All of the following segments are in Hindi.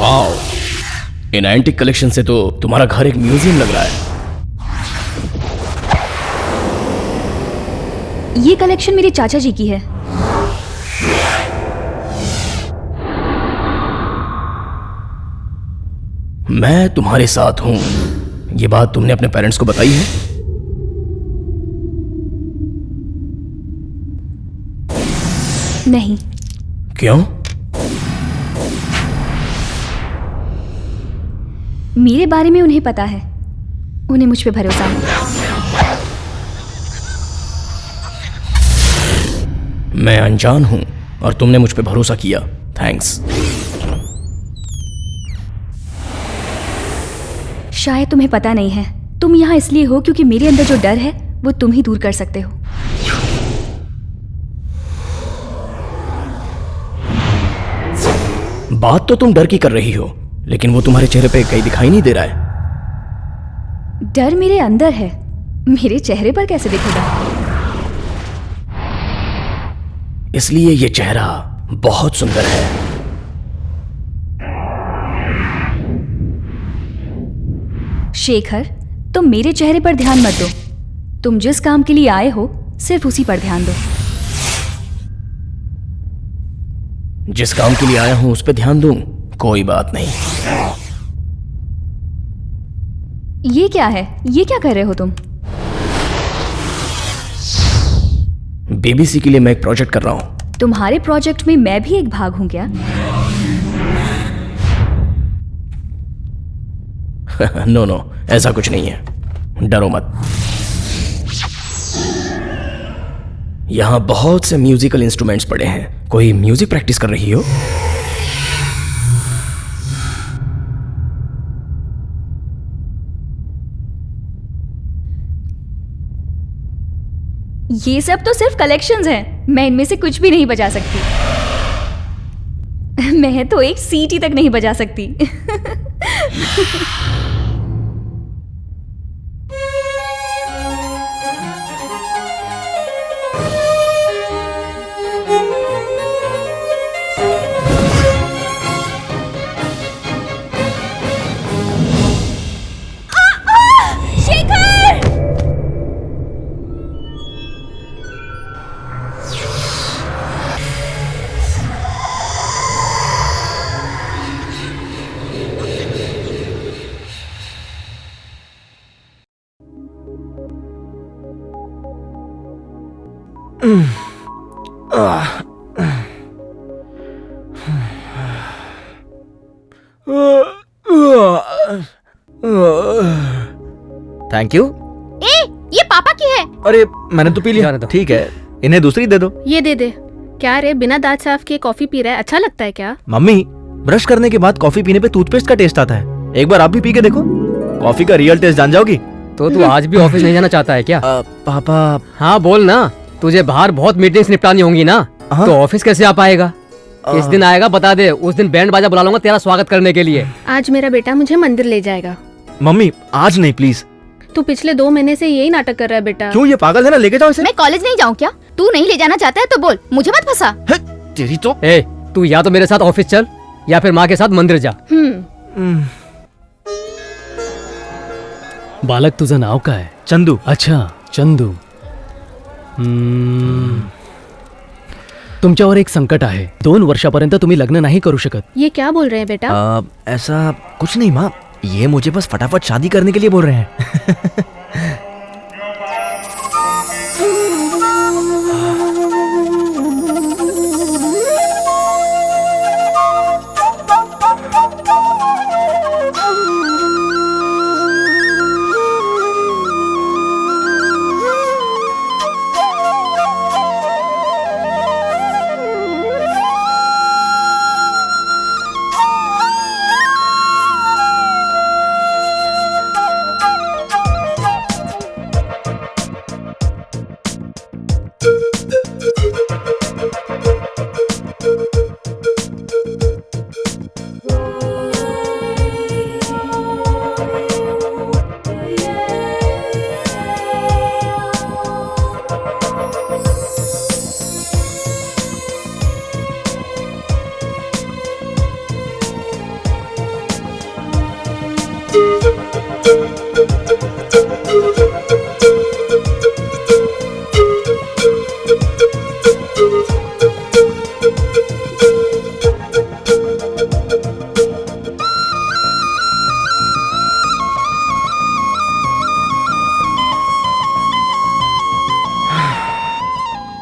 वाओ, इन एंटिक कलेक्शन से तो तुम्हारा घर एक म्यूजियम लग रहा है। ये कलेक्शन मेरे चाचा जी की है। मैं तुम्हारे साथ हूं, ये बात तुमने अपने पेरेंट्स को बताई है? नहीं। क्यों? मेरे बारे में उन्हें पता है, उन्हें मुझ पे भरोसा है। मैं अनजान हूं और तुमने मुझ पे भरोसा किया, थैंक्स। शायद तुम्हें पता नहीं है, तुम यहाँ इसलिए हो क्योंकि मेरे अंदर जो डर है वो तुम ही दूर कर सकते हो। बात तो तुम डर की कर रही हो, लेकिन वो तुम्हारे चेहरे पे कहीं दिखाई नहीं दे रहा है। डर मेरे अंदर है, मेरे चेहरे पर कैसे दिखेगा? इसलिए ये चेहरा बहुत सुंदर है। शेखर, तुम मेरे चेहरे पर ध्यान मत दो। तुम जिस काम के लिए आए हो सिर्फ उसी पर ध्यान दो। जिस काम के लिए आया हूं उस पर ध्यान दूं, कोई बात नहीं। ये क्या है? ये क्या कर रहे हो तुम? बीबीसी के लिए मैं एक प्रोजेक्ट कर रहा हूं। तुम्हारे प्रोजेक्ट में मैं भी एक भाग हूं क्या? नो, ऐसा कुछ नहीं है, डरो मत। यहां बहुत से म्यूजिकल इंस्ट्रूमेंट्स पड़े हैं। कोई म्यूजिक प्रैक्टिस कर रही हो? ये सब तो सिर्फ कलेक्शंस हैं, मैं इनमें से कुछ भी नहीं बजा सकती। मैं तो एक सीटी तक नहीं बजा सकती। Thank you. ए, ये पापा की है। अरे मैंने तो पी लिया। ठीक है, इन्हें दूसरी दे दो। ये दे दे। क्या रे, बिना दांत साफ किए कॉफी पी रहा है? अच्छा लगता है क्या? मम्मी, ब्रश करने के बाद कॉफी पीने पे टूथपेस्ट का टेस्ट आता है। एक बार आप भी पी के देखो, कॉफी का रियल टेस्ट जान जाओगी। तो तू आज भी ऑफिस नहीं जाना चाहता है क्या? पापा। हाँ बोल ना, तुझे बाहर बहुत मीटिंग्स निपटानी होंगी ना, तो ऑफिस कैसे आ पाएगा? किस दिन आएगा बता दे, उस दिन बैंड बाजा बुला लूंगा तेरा स्वागत करने के लिए। आज मेरा बेटा मुझे मंदिर ले जाएगा। मम्मी आज नहीं प्लीज। तू पिछले 2 महीने से यही नाटक कर रहा है बेटा। क्यों, ये पागल है ना, लेके जाओ इसे। मैं कॉलेज नहीं जाऊँ क्या? तू नहीं ले जाना चाहता है तो बोल, मुझे मत फंसा। तेरी तो। ए, तू या तो मेरे साथ ऑफिस चल या फिर माँ के साथ मंदिर जा। बालक तुझं नाव काय? चंदू। अच्छा चंदू. तुमच्यावर एक संकट आहे. 2 वर्षापर्यंत तुम्ही लग्न नाही करू शकत. ये क्या बोल रहे हैं बेटा? ऐसा कुछ नहीं माँ, ये मुझे बस फटाफट शादी करने के लिए बोल रहे हैं।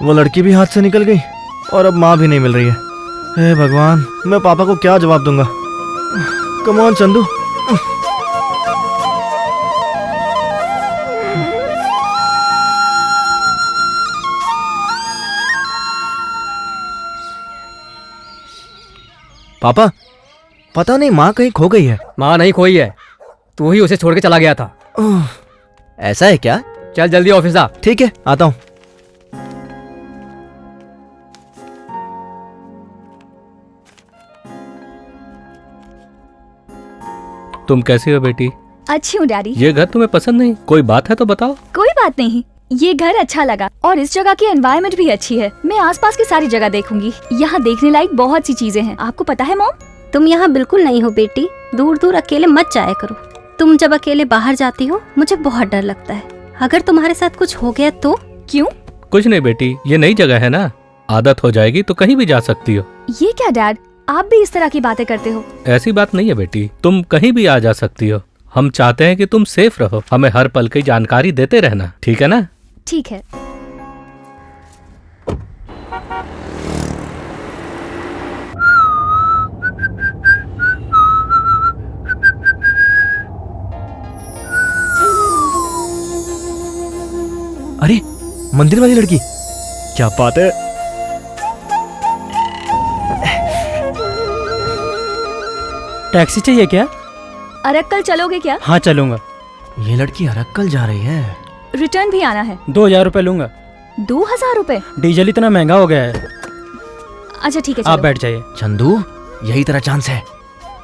वो लड़की भी हाथ से निकल गई और अब माँ भी नहीं मिल रही है। हे भगवान, मैं पापा को क्या जवाब दूंगा? Come on Chandu. पापा, पता नहीं माँ कहीं खो गई है। माँ नहीं खोई है, तू ही उसे छोड़ के चला गया था। ओह, ऐसा है क्या? चल जल्दी ऑफिस आ। ठीक है, आता हूँ। तुम कैसी हो बेटी? अच्छी हूँ डैडी। ये घर तुम्हें पसंद नहीं? कोई बात है तो बताओ। कोई बात नहीं, ये घर अच्छा लगा और इस जगह की एनवायरनमेंट भी अच्छी है। मैं आसपास की सारी जगह देखूंगी। यहाँ देखने लायक बहुत सी चीजें हैं। आपको पता है मॉम? तुम यहाँ बिल्कुल नहीं हो बेटी, दूर दूर अकेले मत जाया करो। तुम जब अकेले बाहर जाती हो मुझे बहुत डर लगता है। अगर तुम्हारे साथ कुछ हो गया तो? क्यों? कुछ नहीं बेटी, ये नई जगह है ना, आदत हो जाएगी तो कहीं भी जा सकती हो। ये क्या डैड, आप भी इस तरह की बातें करते हो? ऐसी बात नहीं है बेटी, तुम कहीं भी आ जा सकती हो। हम चाहते हैं कि तुम सेफ रहो, हमें हर पल की जानकारी देते रहना, ठीक है ना? ठीक है। अरे, मंदिर वाली लड़की, क्या बात है। टैक्सी चाहिए क्या? अरक्कल चलोगे क्या? हाँ चलूंगा। ये लड़की अरक्कल जा रही है। रिटर्न भी आना है। 2000 रुपए लूंगा। 2000 रुपए? डीजल इतना महंगा हो गया है। अच्छा ठीक है, आप चलो। बैठ जाइए। चंदू, यही तेरा चांस है।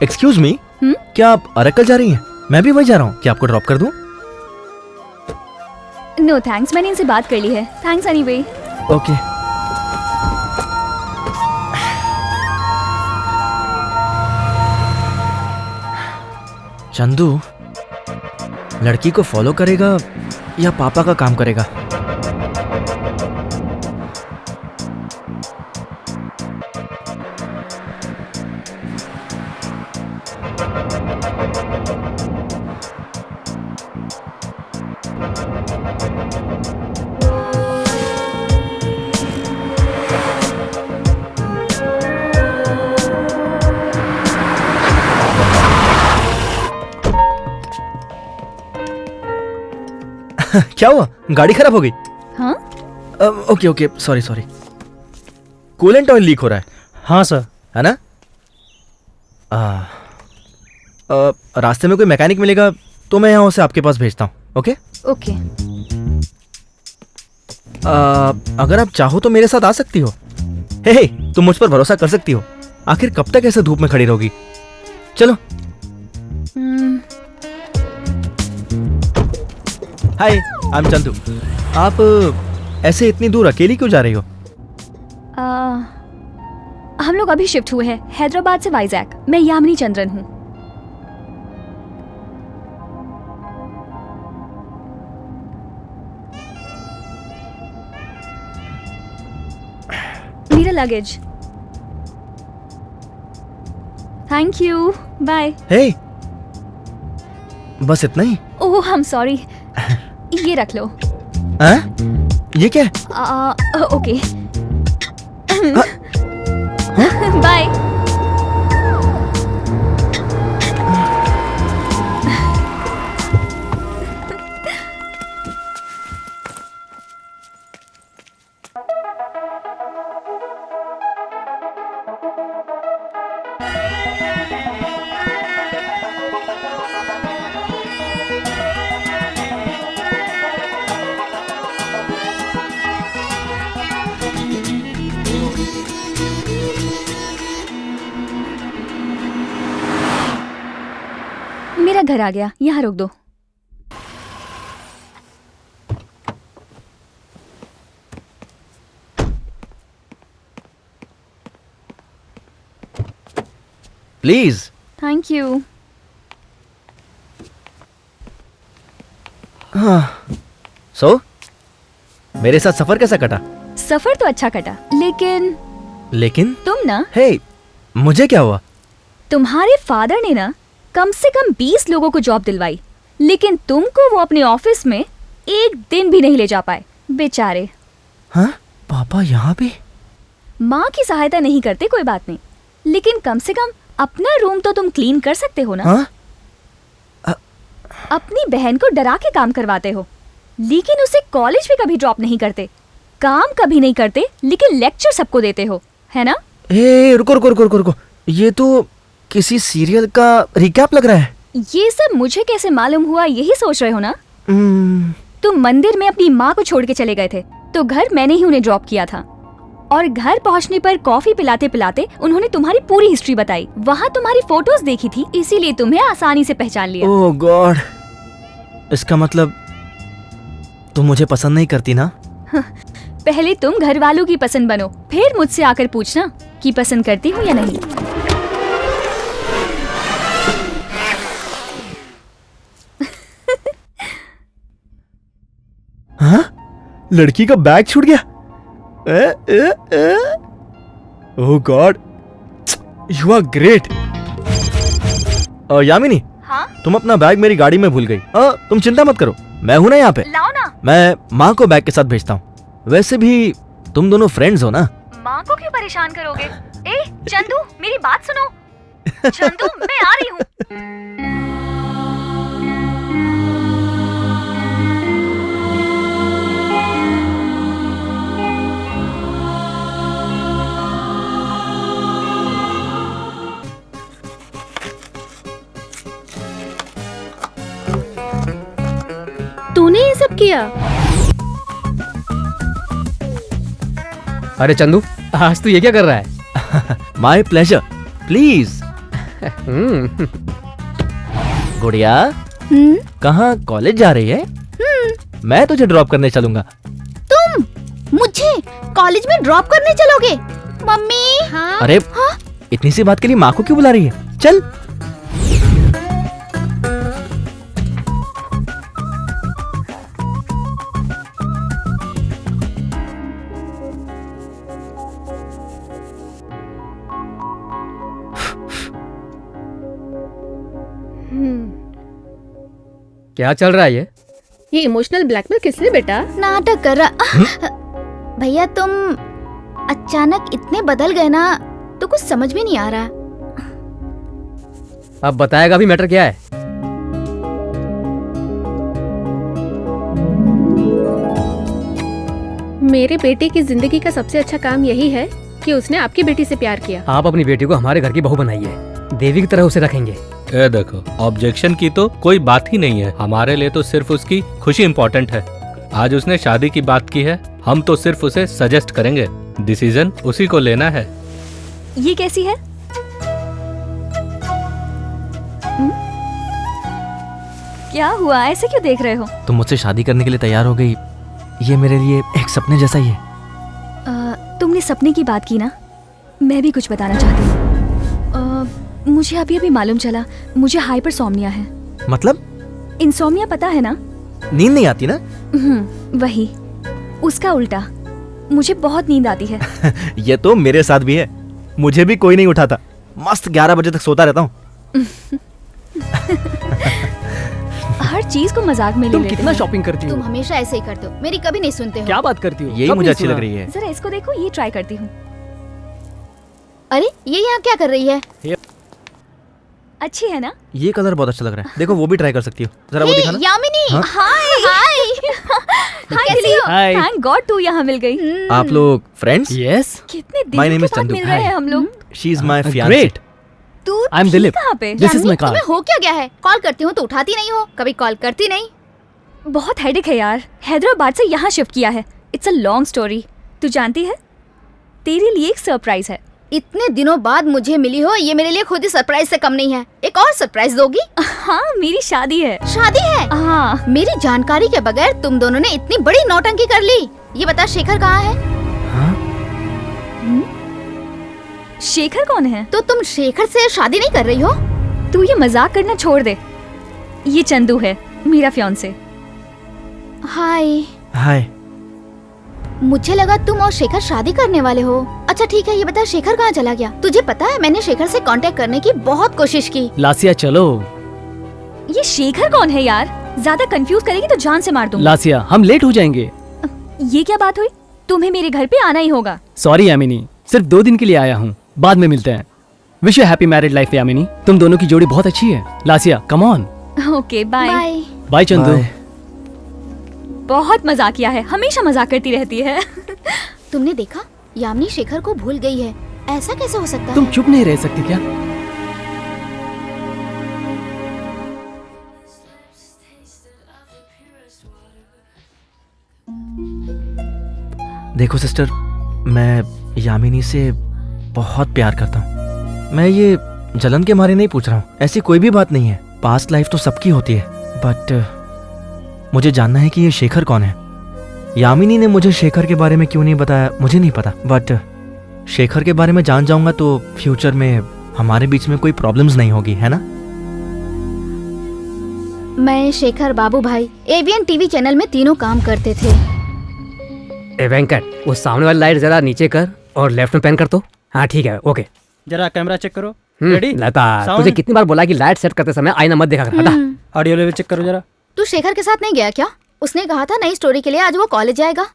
एक्सक्यूज मी, हम्म? क्या आप अरक्कल जा रही हैं? मैं भी वही जा रहा हूँ, क्या आपको ड्रॉप कर दूं? नो थैंक्स, मैंने इनसे बात कर ली है। Thanks anyway. ओके। चंदू लड़की को फॉलो करेगा या पापा का काम करेगा? क्या हुआ? गाड़ी खराब हो गई? हाँ? Okay okay, sorry sorry. Coolant oil leak हो रहा है। हाँ सर। है ना? रास्ते में कोई मैकेनिक मिलेगा तो मैं यहाँ से आपके पास भेजता हूँ। Okay okay. अगर आप चाहो तो मेरे साथ आ सकती हो। हे, तुम मुझ पर भरोसा कर सकती हो। आखिर कब तक ऐसे धूप में खड़ी रहोगी? चलो। हाय, आई एम चंदू। आप ऐसे इतनी दूर अकेली क्यों जा रही हो? हम लोग अभी शिफ्ट हुए हैं हैदराबाद से वाइजैक। मैं यामिनी चंद्रन हूँ। मेरा luggage. Thank you, bye. Hey, बस इतना ही? ओह आई एम सॉरी। ये रख लो। ये क्या है? ओके। बाय। मेरा घर आ गया, यहाँ रोक दो। प्लीज। Thank you. सो मेरे साथ सफर कैसा कटा? सफर तो अच्छा कटा, लेकिन तुम ना, हे, मुझे क्या हुआ? तुम्हारे फादर ने ना कम से कम 20 लोगों को जॉब दिलवाई, लेकिन तुमको वो अपने ऑफिस में एक दिन भी नहीं ले जा पाए, बेचारे। हाँ? पापा यहाँ भी? माँ की सहायता नहीं करते कोई बात नहीं, लेकिन कम से कम अपना रूम तो तुम क्लीन कर सकते हो ना। हाँ? अपनी बहन को डरा के काम करवाते हो, लेकिन उसे कॉलेज भी कभी ड्रॉप नहीं करते, काम कभी नहीं करते, लेकिन लेक्चर सबको देते हो, है ना? ए, रुको रुको रुको रुको रुको, ये तो किसी सीरियल का रिकैप लग रहा है। ये सब मुझे कैसे मालूम हुआ यही सोच रहे हो ना? तुम मंदिर में अपनी माँ को छोड़ के चले गए थे, तो घर मैंने ही उन्हें ड्रॉप किया था, और घर पहुंचने पर कॉफी पिलाते पिलाते उन्होंने तुम्हारी पूरी हिस्ट्री बताई। वहाँ तुम्हारी फोटोज देखी थी, इसीलिए तुम्हें आसानी से पहचान लिया। ओह गॉड, इसका मतलब तुम मुझे पसंद नहीं करती ना? पहले तुम घर वालों की पसंद बनो, फिर मुझसे आकर पूछना कि पसंद करती हूँ या नहीं। हाँ? लड़की का बैग छूट गया। Oh God, you are great. Yamini, हाँ? तुम अपना बैग मेरी गाड़ी में भूल गई। तुम चिंता मत करो, मैं हूं ना यहाँ पे। लाओ ना। मैं माँ को बैग के साथ भेजता हूँ। वैसे भी तुम दोनों फ्रेंड्स हो ना। माँ को क्यों परेशान करोगे? ए चंदू, मेरी बात सुनो। चंदू, मैं आ रही हूँ। तूने ये सब किया? अरे चंदू, आज तू ये क्या कर रहा है? My pleasure, please. गुड़िया, कहाँ कॉलेज जा रही है? मैं तुझे ड्रॉप करने चलूंगा। तुम मुझे कॉलेज में ड्रॉप करने चलोगे? मम्मी। हाँ? अरे इतनी सी बात के लिए माँ को क्यों बुला रही है? चल। क्या चल रहा है ये इमोशनल ब्लैकमेल किस लिए बेटा? नाटक कर रहा। भैया तुम अचानक इतने बदल गए ना, तो कुछ समझ में नहीं आ रहा। अब बताएगा भी मैटर क्या है? मेरे बेटे की जिंदगी का सबसे अच्छा काम यही है कि उसने आपकी बेटी से प्यार किया। आप अपनी बेटी को हमारे घर की बहू बनाइए, देवी की तरह उसे रखेंगे। ए देखो, ऑब्जेक्शन की तो कोई बात ही नहीं है। हमारे लिए तो सिर्फ उसकी खुशी इम्पोर्टेंट है। आज उसने शादी की बात की है, हम तो सिर्फ उसे सजेस्ट करेंगे, डिसीजन उसी को लेना है। ये कैसी है? क्या हुआ, ऐसे क्यों देख रहे हो? तुम मुझसे शादी करने के लिए तैयार हो गई, ये मेरे लिए एक सपने जैसा ही है। तुमने सपने की बात की ना, मैं भी कुछ बताना चाहती हूँ। मुझे अभी अभी मालूम चला, मुझे हाइपरसोमनिया है। मतलब? इंसोमनिया पता है ना? नींद नहीं आती ना? वही, उसका उल्टा। मुझे बहुत नींद आती है। ये तो मेरे साथ भी है, मुझे भी कोई नहीं उठाता। मस्त 11 बजे तक सोता रहता हूँ। हर चीज को मजाक में ले तुम लेते कितना हो। शॉपिंग करती हो? तुम हमेशा ऐसे ही करते हो, मेरी कभी नहीं सुनते हो। क्या बात करती हो? यही कब मुझे नहीं अच्छी सुना? लग रही है। जरा इसको देखो, ये ट्राई करती हूँ। अरे ये यहाँ क्या कर रही है? अच्छी है ना? ये कलर बहुत अच्छा लग रहा है, देखो वो भी ट्राई कर सकती हो। जरा वो हे, दिखाना। यामिनी। हाँ? हाय हाय। कैसी हो? हाय। थैंक गॉड तू यहाँ मिल गई। आप लोग फ्रेंड्स? यस। कितने My दिनों name के is बाद चंदू। मिल रहे हैं हम लोग। She is my fiancee. Great. तू I'm थी दिलीप। कहाँ पे? This is Yamini, my car. तुम्हें हो क्या गया है? कॉल करती हूँ तो उठाती नहीं हो, कभी कॉल करती नहीं। बहुत हेडेक है यार, हैदराबाद से यहाँ शिफ्ट किया है। It's a long story. तू जानती है, तेरे लिए एक सरप्राइज है। इतने दिनों बाद मुझे मिली हो, ये मेरे लिए खुद ही सरप्राइज से कम नहीं है। एक और सरप्राइज दोगी? हाँ, मेरी शादी है। शादी है? हाँ। मेरी जानकारी के बगैर तुम दोनों ने इतनी बड़ी नौटंकी कर ली। ये बता, शेखर कहाँ है? शेखर कौन है? तो तुम शेखर से शादी नहीं कर रही हो? तू ये मजाक करना छोड़ दे। ये चंदू है, मेरा फियांसे। हाय। हाय। मुझे लगा तुम और शेखर शादी करने वाले हो। अच्छा ठीक है, ये बता शेखर कहाँ चला गया? तुझे पता है मैंने शेखर से कांटेक्ट करने की बहुत कोशिश की। लासिया चलो। ये शेखर कौन है यार? ज्यादा कंफ्यूज करेगी तो जान से मार दूंगा। लासिया हम लेट हो जाएंगे। ये क्या बात हुई? तुम्हें मेरे घर पे आना ही होगा। सॉरी यामिनी, सिर्फ 2 दिन के लिए आया हूँ, बाद में मिलते हैं। Wish you happy married life Yamini, तुम दोनों की जोड़ी बहुत अच्छी है। लासिया come on. Okay bye. Bye. Bye Chandu. बहुत मजाक किया है, हमेशा मजाक करती रहती है। तुमने देखा, यामिनी शेखर को भूल गई है। ऐसा कैसे हो सकता तुम है? चुप नहीं रह सकती क्या? देखो सिस्टर, मैं यामिनी से बहुत प्यार करता हूँ। मैं ये जलन के मारे नहीं पूछ रहा हूँ, ऐसी कोई भी बात नहीं है। पास्ट लाइफ तो सबकी होती है, बट मुझे जानना है कि ये शेखर कौन है। यामिनी ने मुझे शेखर के बारे में क्यों नहीं बताया मुझे नहीं पता, बट शेखर के बारे में जान जाऊंगा तो फ्यूचर में हमारे बीच में कोई प्रॉब्लम्स नहीं होगी, है ना? मैं, शेखर, बाबू भाई एवीएन टीवी चैनल में तीनों काम करते थे। ए वेंकट, वो सामने वाली लाइट जरा नीचे कर और लेफ्ट में पैन कर तो। हाँ ठीक है, ओके। जरा कैमरा चेक करो। रेडी? लता, Sound? तुझे कितनी बार बोला कि लाइट सेट करते समय आईना मत देखा कर, हटा। ऑडियो लेवल चेक करो जरा। तू शेखर के साथ नहीं गया क्या? उसने कहा था नई स्टोरी के लिए आज वो कॉलेज जाएगा।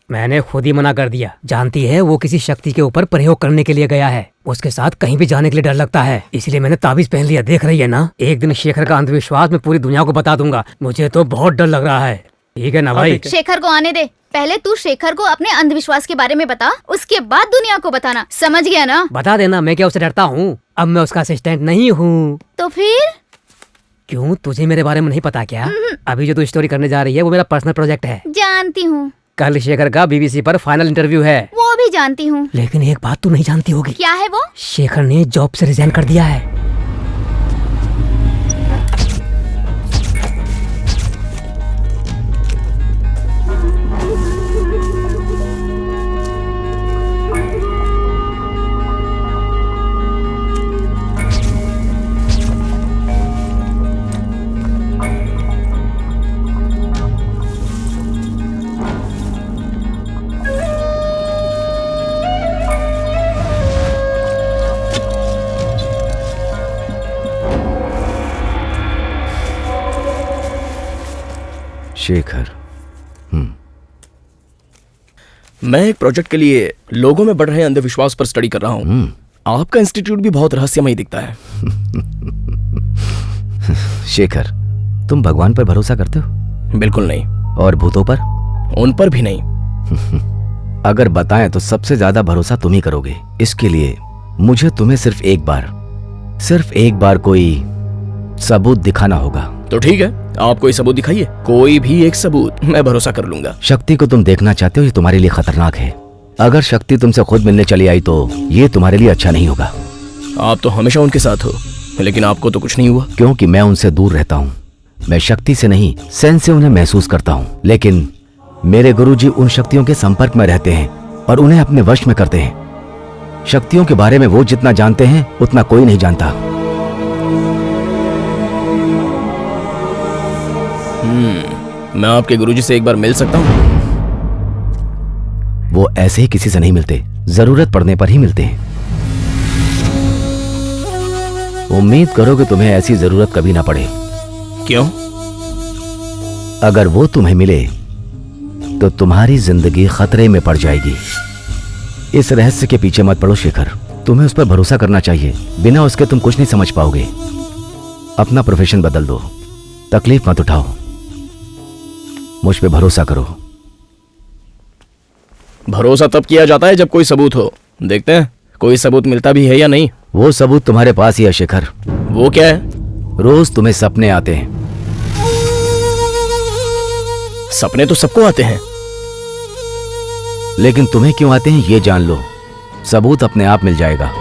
मैंने खुद ही मना कर दिया। जानती है, वो किसी शक्ति के ऊपर प्रयोग करने के लिए गया है। उसके साथ कहीं भी जाने के लिए डर लगता है, इसलिए मैंने ताबीज पहन लिया। देख रही है ना, एक दिन शेखर का अंधविश्वास मैं पूरी दुनिया को बता दूंगा। मुझे तो बहुत डर लग रहा है। ठीक है ना भाई? शेखर को आने दे। पहले तू शेखर को अपने अंधविश्वास के बारे में बता, उसके बाद दुनिया को बताना। समझ गया ना? बता देना, मैं क्या उससे डरता हूँ? अब मैं उसका असिस्टेंट नहीं हूँ। तो फिर? क्यों, तुझे मेरे बारे में नहीं पता क्या? अभी जो तू स्टोरी करने जा रही है वो मेरा पर्सनल प्रोजेक्ट है। जानती हूँ। कल शेखर का बीबीसी पर फाइनल इंटरव्यू है। वो भी जानती हूँ। लेकिन एक बात तू नहीं जानती होगी। क्या है वो? शेखर ने जॉब से रिजाइन कर दिया है। शेखर, मैं एक प्रोजेक्ट के लिए लोगों में बढ़ रहे अंधविश्वास पर स्टडी कर रहा हूँ। आपका इंस्टीट्यूट भी बहुत रहस्यमय दिखता है। शेखर, तुम भगवान पर भरोसा करते हो? बिल्कुल नहीं। और भूतों पर? उन पर भी नहीं। अगर बताएं तो सबसे ज्यादा भरोसा तुम ही करोगे। इसके लिए मुझे तुम्हें सिर्फ एक बार कोई सबूत दिखाना होगा। तो ठीक है, आप कोई सबूत दिखाइए, कोई भी एक सबूत, मैं भरोसा कर लूंगा। शक्ति को तुम देखना चाहते हो, ये तुम्हारे लिए खतरनाक है। अगर शक्ति तुमसे खुद मिलने चली आई तो ये तुम्हारे लिए अच्छा नहीं होगा। आप तो हमेशा उनके साथ हो, लेकिन आपको तो कुछ नहीं हुआ। क्योंकि मैं उनसे दूर रहता हूँ। मैं शक्ति से नहीं, सेंस से उन्हें महसूस करता हूँ। लेकिन मेरे गुरुजी उन शक्तियों के संपर्क में रहते हैं और उन्हें अपने वश में करते हैं। शक्तियों के बारे में वो जितना जानते हैं उतना कोई नहीं जानता। मैं आपके गुरुजी से एक बार मिल सकता हूँ? वो ऐसे ही किसी से नहीं मिलते, जरूरत पड़ने पर ही मिलते हैं। उम्मीद करो कि तुम्हें ऐसी जरूरत कभी ना पड़े। क्यों? अगर वो तुम्हें मिले तो तुम्हारी जिंदगी खतरे में पड़ जाएगी। इस रहस्य के पीछे मत पड़ो शेखर, तुम्हें उस पर भरोसा करना चाहिए। बिना उसके तुम कुछ नहीं समझ पाओगे। अपना प्रोफेशन बदल दो, तकलीफ मत उठाओ, मुझ पे भरोसा करो। भरोसा तब किया जाता है जब कोई सबूत हो। देखते हैं कोई सबूत मिलता भी है या नहीं। वो सबूत तुम्हारे पास ही है शेखर। वो क्या है? रोज तुम्हें सपने आते हैं। सपने तो सबको आते हैं, लेकिन तुम्हें क्यों आते हैं ये जान लो, सबूत अपने आप मिल जाएगा।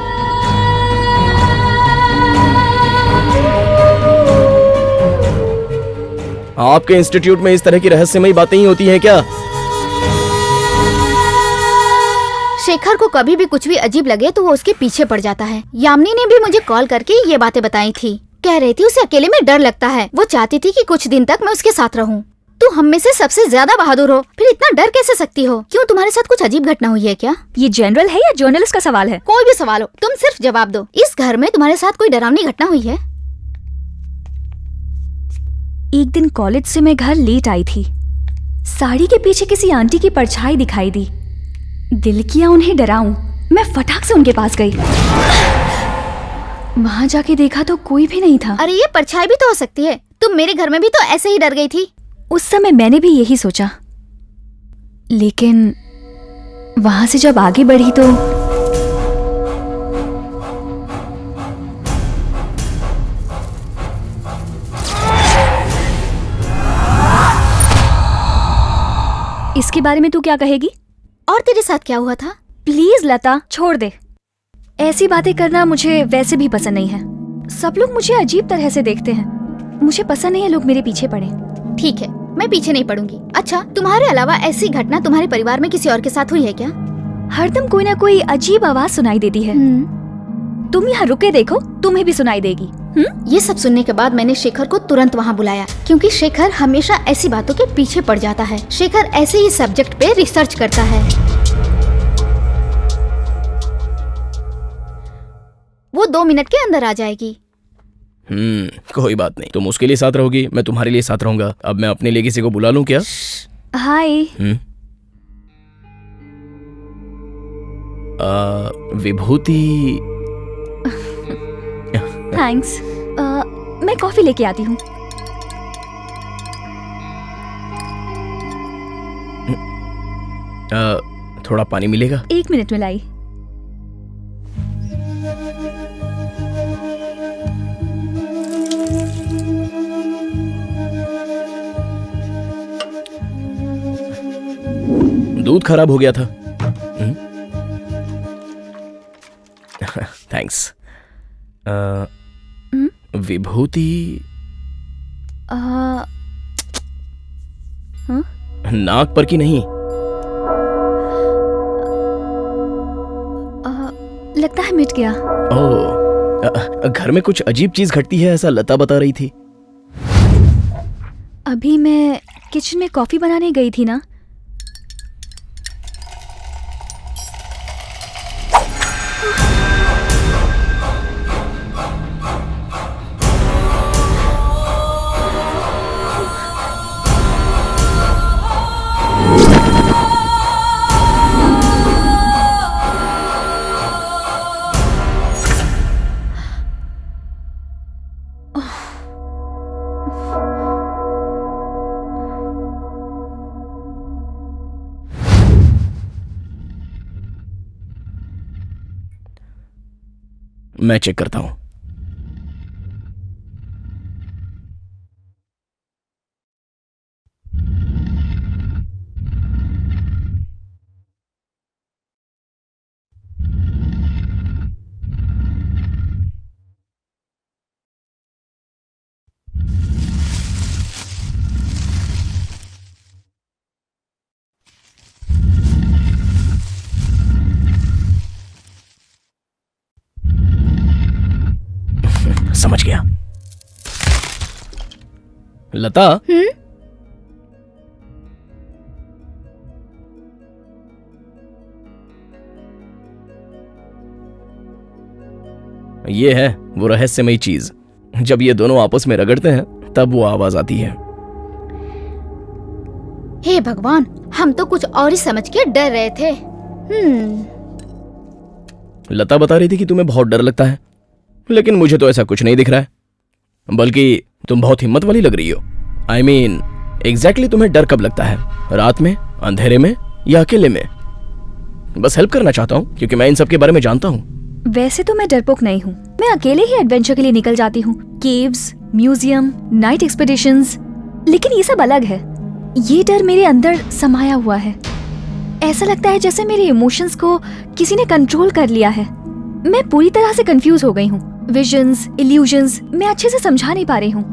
आपके इंस्टीट्यूट में इस तरह की रहस्यमयी बातें ही होती हैं क्या? शेखर को कभी भी कुछ भी अजीब लगे तो वो उसके पीछे पड़ जाता है। यामिनी ने भी मुझे कॉल करके ये बातें बताई थी। कह रही थी उसे अकेले में डर लगता है। वो चाहती थी कि कुछ दिन तक मैं उसके साथ रहूं। तू हम में से सबसे ज्यादा बहादुर हो, फिर इतना डर कैसे सकती हो? क्यों, तुम्हारे साथ कुछ अजीब घटना हुई है क्या? ये जनरल है या जर्नलिस्ट का सवाल है? कोई भी सवाल हो, तुम सिर्फ जवाब दो। इस घर में तुम्हारे साथ कोई डरावनी घटना हुई है? एक दिन कॉलेज से मैं घर लेट आई थी। साड़ी के पीछे किसी आंटी की परछाई दिखाई दी। दिल किया उन्हें डराऊं। मैं फटाक से उनके पास गई। वहां जाके देखा तो कोई भी नहीं था। अरे ये परछाई भी तो हो सकती है। तुम मेरे घर में भी तो ऐसे ही डर गई थी। उस समय मैंने भी यही सोचा, लेकिन वहां से जब आगे बढ़ी तो इसके बारे में तू क्या कहेगी? और तेरे साथ क्या हुआ था? प्लीज लता, छोड़ दे। ऐसी बातें करना मुझे वैसे भी पसंद नहीं है। सब लोग मुझे अजीब तरह से देखते हैं। मुझे पसंद नहीं है लोग मेरे पीछे पड़े। ठीक है, मैं पीछे नहीं पड़ूंगी। अच्छा, तुम्हारे अलावा ऐसी घटना तुम्हारे परिवार में किसी और के साथ हुई है क्या? हरदम कोई ना कोई अजीब आवाज सुनाई देती है। तुम यहाँ रुके देखो, तुम्हें भी सुनाई देगी। ये सब सुनने के बाद मैंने शेखर को तुरंत वहाँ बुलाया, क्योंकि शेखर हमेशा ऐसी बातों के पीछे पड़ जाता है। शेखर ऐसे ही सब्जेक्ट पे रिसर्च करता है। वो 2 मिनट के अंदर आ जाएगी। कोई बात नहीं, तुम उसके लिए साथ रहोगी, मैं तुम्हारे लिए साथ रहूंगा। अब मैं अपने लिए किसी को बुला लूं क्या? हाय। विभूति। थैंक्स। मैं कॉफी लेके आती हूँ। थोड़ा पानी मिलेगा? 1 मिनट में लाई। दूध खराब हो गया था। थैंक्स। विभूति। नाक पर की नहीं? लगता है मिट गया। ओह, घर में कुछ अजीब चीज घटती है, ऐसा लता बता रही थी। अभी मैं किचन में कॉफी बनाने गई थी ना। मैं चेक करता हूं। समझ गया। लता। ये है वो रहस्यमयी चीज। जब ये दोनों आपस में रगड़ते हैं तब वो आवाज आती है। हे भगवान, हम तो कुछ और ही समझ के डर रहे थे। लता बता रही थी कि तुम्हें बहुत डर लगता है, लेकिन मुझे तो ऐसा कुछ नहीं दिख रहा है। बल्कि तुम बहुत हिम्मत वाली लग रही हो। I mean, एग्जैक्टली तुम्हें डर कब लगता है? रात में, अंधेरे में या अकेले में? बस हेल्प करना चाहता हूँ क्योंकि मैं इन सब के बारे में जानता हूँ। वैसे तो मैं डरपोक नहीं हूँ। मैं अकेले ही एडवेंचर के लिए निकल जाती हूँ। Caves, museum, night expeditions. लेकिन ये सब अलग है। ये डर मेरे अंदर समाया हुआ है। ऐसा लगता है जैसे मेरे इमोशंस को किसी ने कंट्रोल कर लिया है। मैं पूरी तरह से कंफ्यूज हो गई हूँ। विजन्स, इल्यूजन्स मैं अच्छे से समझा नहीं पा रही हूँ।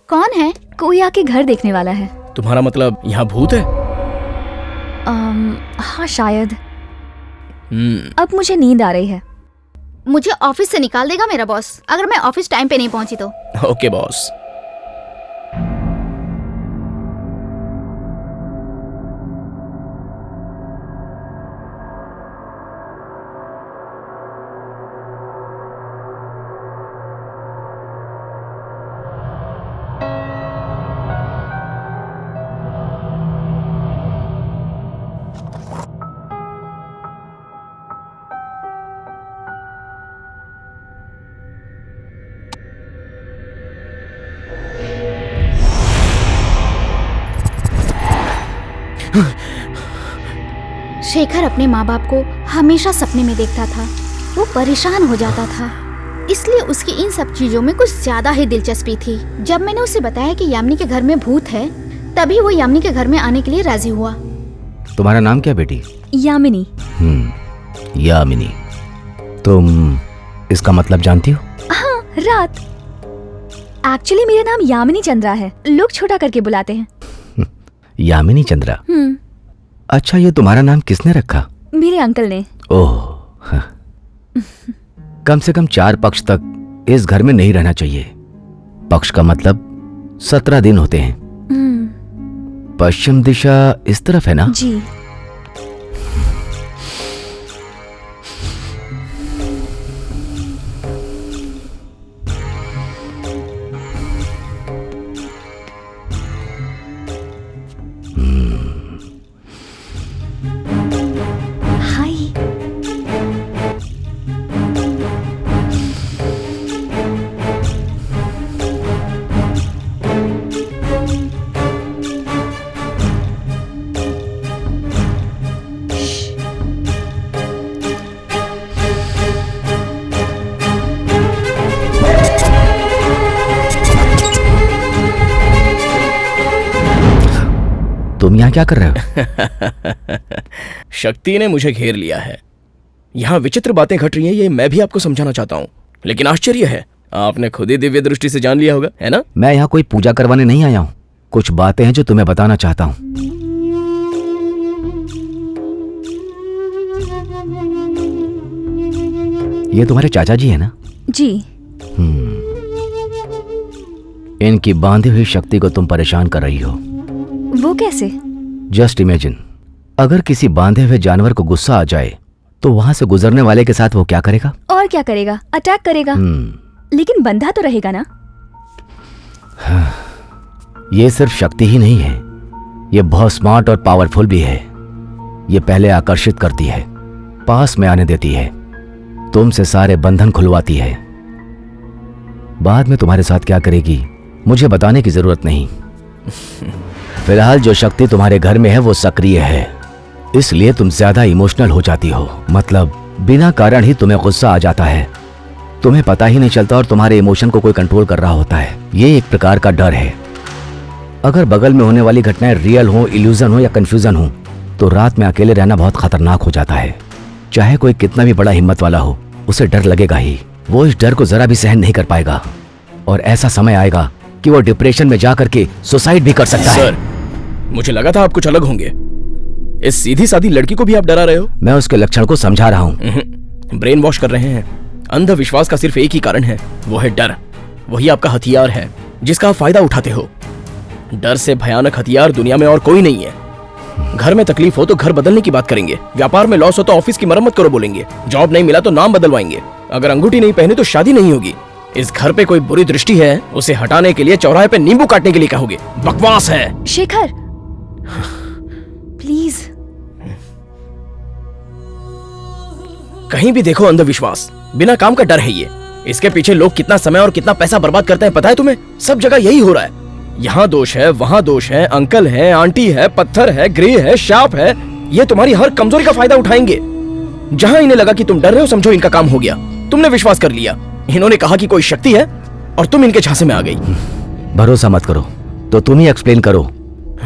कौन है? कोई आके घर देखने वाला है। तुम्हारा मतलब यहाँ भूत है? हाँ शायद। अब मुझे नींद आ रही है। मुझे ऑफिस से निकाल देगा मेरा बॉस अगर मैं ऑफिस टाइम पे नहीं पहुंची तो। Okay boss. शेखर अपने माँ बाप को हमेशा सपने में देखता था। वो परेशान हो जाता था, इसलिए उसकी इन सब चीजों में कुछ ज्यादा ही दिलचस्पी थी। जब मैंने उसे बताया कि यामिनी के घर में भूत है, तभी वो यामिनी के घर में आने के लिए राजी हुआ। तुम्हारा नाम क्या बेटी? यामिनी। यामिनी। तुम इसका मतलब जानती हो? हाँ, रात। एक्चुअली मेरा नाम यामिनी चंद्रा है, लोग छोटा करके बुलाते हैं। यामिनी चंद्रा। अच्छा, ये तुम्हारा नाम किसने रखा? मेरे अंकल ने। ओह, हाँ। कम से कम 4 पक्ष तक इस घर में नहीं रहना चाहिए। पक्ष का मतलब 17 दिन होते हैं। पश्चिम दिशा इस तरफ है ना? जी। तुम यहाँ क्या कर रहे हो? शक्ति ने मुझे घेर लिया है। यहाँ विचित्र बातें घट रही हैं, ये मैं भी आपको समझाना चाहता हूँ, लेकिन आश्चर्य है आपने खुद ही दिव्य दृष्टि से जान लिया होगा, है ना? मैं यहाँ कोई पूजा करवाने नहीं आया हूँ। कुछ बातें हैं जो तुम्हें बताना चाहता हूँ। ये तुम्हारे चाचा जी है ना? जी। इनकी बांधी हुई शक्ति को तुम परेशान कर रही हो। वो कैसे? जस्ट इमेजिन, अगर किसी बांधे हुए जानवर को गुस्सा आ जाए तो वहां से गुजरने वाले के साथ वो क्या करेगा? और क्या करेगा? अटैक करेगा। लेकिन बंधा तो रहेगा ना? ये सिर्फ शक्ति ही नहीं है, ये बहुत स्मार्ट और पावरफुल भी है। ये पहले आकर्षित करती है, पास में आने देती है, तुमसे सारे बंधन खुलवाती है। बाद में तुम्हारे साथ क्या करेगी मुझे बताने की जरूरत नहीं। फिलहाल जो शक्ति तुम्हारे घर में है वो सक्रिय है, इसलिए तुम ज्यादा इमोशनल हो जाती हो। मतलब बिना कारण ही तुम्हें गुस्सा आ जाता है, तुम्हें पता ही नहीं चलता और तुम्हारे इमोशन को कोई कंट्रोल कर रहा होता है। ये एक प्रकार का डर है। अगर बगल में होने वाली घटनाएं रियल हो, इल्यूजन हो या कंफ्यूजन हो, तो रात में अकेले रहना बहुत खतरनाक हो जाता है। चाहे कोई कितना भी बड़ा हिम्मत वाला हो, उसे डर लगेगा ही। वो इस डर को जरा भी सहन नहीं कर पाएगा और ऐसा समय आएगा कि वो डिप्रेशन में जाकर के सुसाइड भी कर सकता है। सर, मुझे लगा था आप कुछ अलग होंगे। इस सीधी सादी लड़की को भी आप डरा रहे हो? मैं उसके लक्षण को समझा रहा हूँ। ब्रेन वॉश कर रहे हैं। अंधविश्वास का सिर्फ एक ही कारण है, वो है डर। वही आपका हथियार है जिसका आप फायदा उठाते हो। डर से भयानक हथियार दुनिया में और कोई नहीं है। घर में तकलीफ हो तो घर बदलने की बात करेंगे, व्यापार में लॉस हो तो ऑफिस की मरम्मत करो बोलेंगे, जॉब नहीं मिला तो नाम बदलवाएंगे, अगर अंगूठी नहीं पहने तो शादी नहीं होगी। इस घर पे कोई बुरी दृष्टि है, उसे हटाने के लिए चौराहे पे नींबू काटने के लिए कहोगे। बकवास है। शेखर, प्लीज। कहीं भी देखो अंधविश्वास, बिना काम का डर है ये। इसके पीछे लोग कितना समय और कितना पैसा बर्बाद करते हैं पता है तुम्हें? सब जगह यही हो रहा है। यहाँ दोष है, वहाँ दोष है, अंकल है, आंटी है, पत्थर है, ग्रह है, शाप है। ये तुम्हारी हर कमजोरी का फायदा उठाएंगे। जहाँ इन्हें लगा कि तुम डर रहे हो, समझो इनका काम हो गया, तुमने विश्वास कर लिया। इन्होंने कहा कि कोई शक्ति है और तुम इनके झांसे में आ गई। भरोसा मत करो तो तुम ही एक्सप्लेन करो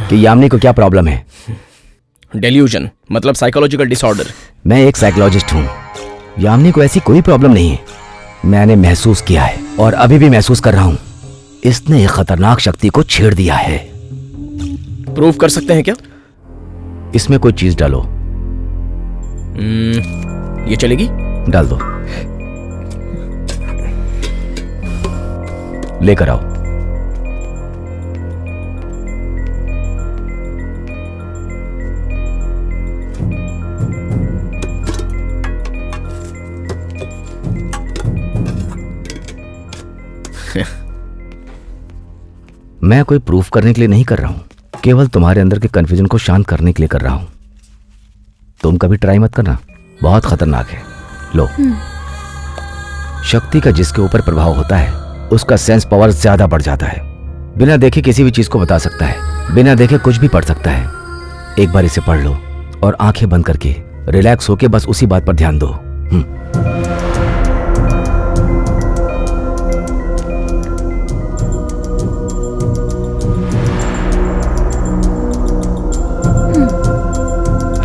कि यामिनी को क्या प्रॉब्लम है। डेल्यूजन मतलब साइकोलॉजिकल डिसऑर्डर। मैं एक साइकोलॉजिस्ट हूँ। यामिनी को ऐसी कोई प्रॉब्लम नहीं है। मैंने महसूस किया है और अभी भी महसूस कर रहा हूँ। इसने एक खतरनाक शक्ति को छेड़ दिया है। प्रूव कर सकते हैं क्या? इसमें कोई चीज डालो। ये चलेगी? डाल दो। लेकर आओ। मैं कोई प्रूफ करने के लिए नहीं कर रहा हूं, केवल तुम्हारे अंदर के कंफ्यूजन को शांत करने के लिए कर रहा हूं। तुम कभी ट्राई मत करना, बहुत खतरनाक है। लो। शक्ति का जिसके ऊपर प्रभाव होता है उसका सेंस पावर ज्यादा बढ़ जाता है। बिना देखे किसी भी चीज को बता सकता है, बिना देखे कुछ भी पढ़ सकता है। एक बार इसे पढ़ लो और आंखें बंद करके रिलैक्स होके बस उसी बात पर ध्यान दो।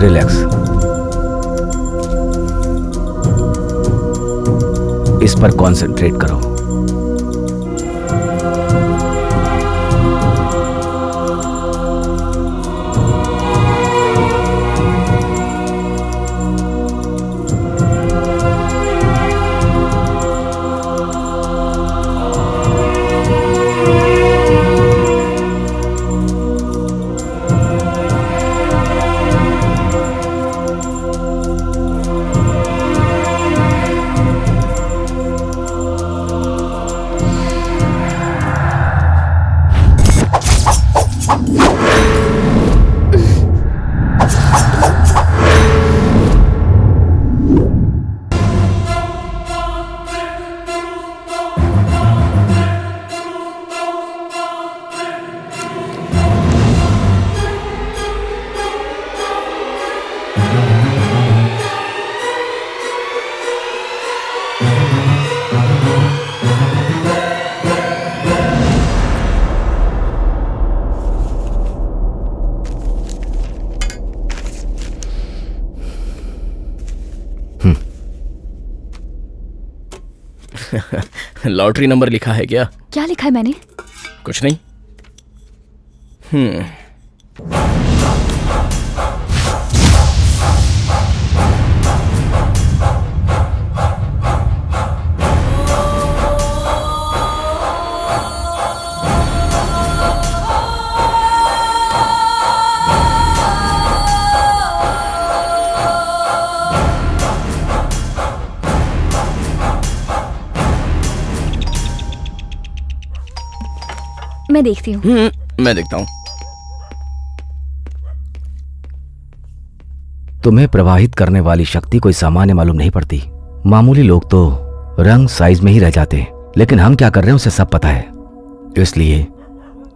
रिलैक्स। इस पर कंसंट्रेट करो। लॉटरी नंबर लिखा है क्या? क्या लिखा है मैंने? कुछ नहीं। मैं देखती हूँ। मैं देखता हूँ। तुम्हें प्रवाहित करने वाली शक्ति कोई सामान्य मालूम नहीं पड़ती। मामूली लोग तो रंग साइज में ही रह जाते, लेकिन हम क्या कर रहे हैं उसे सब पता है। इसलिए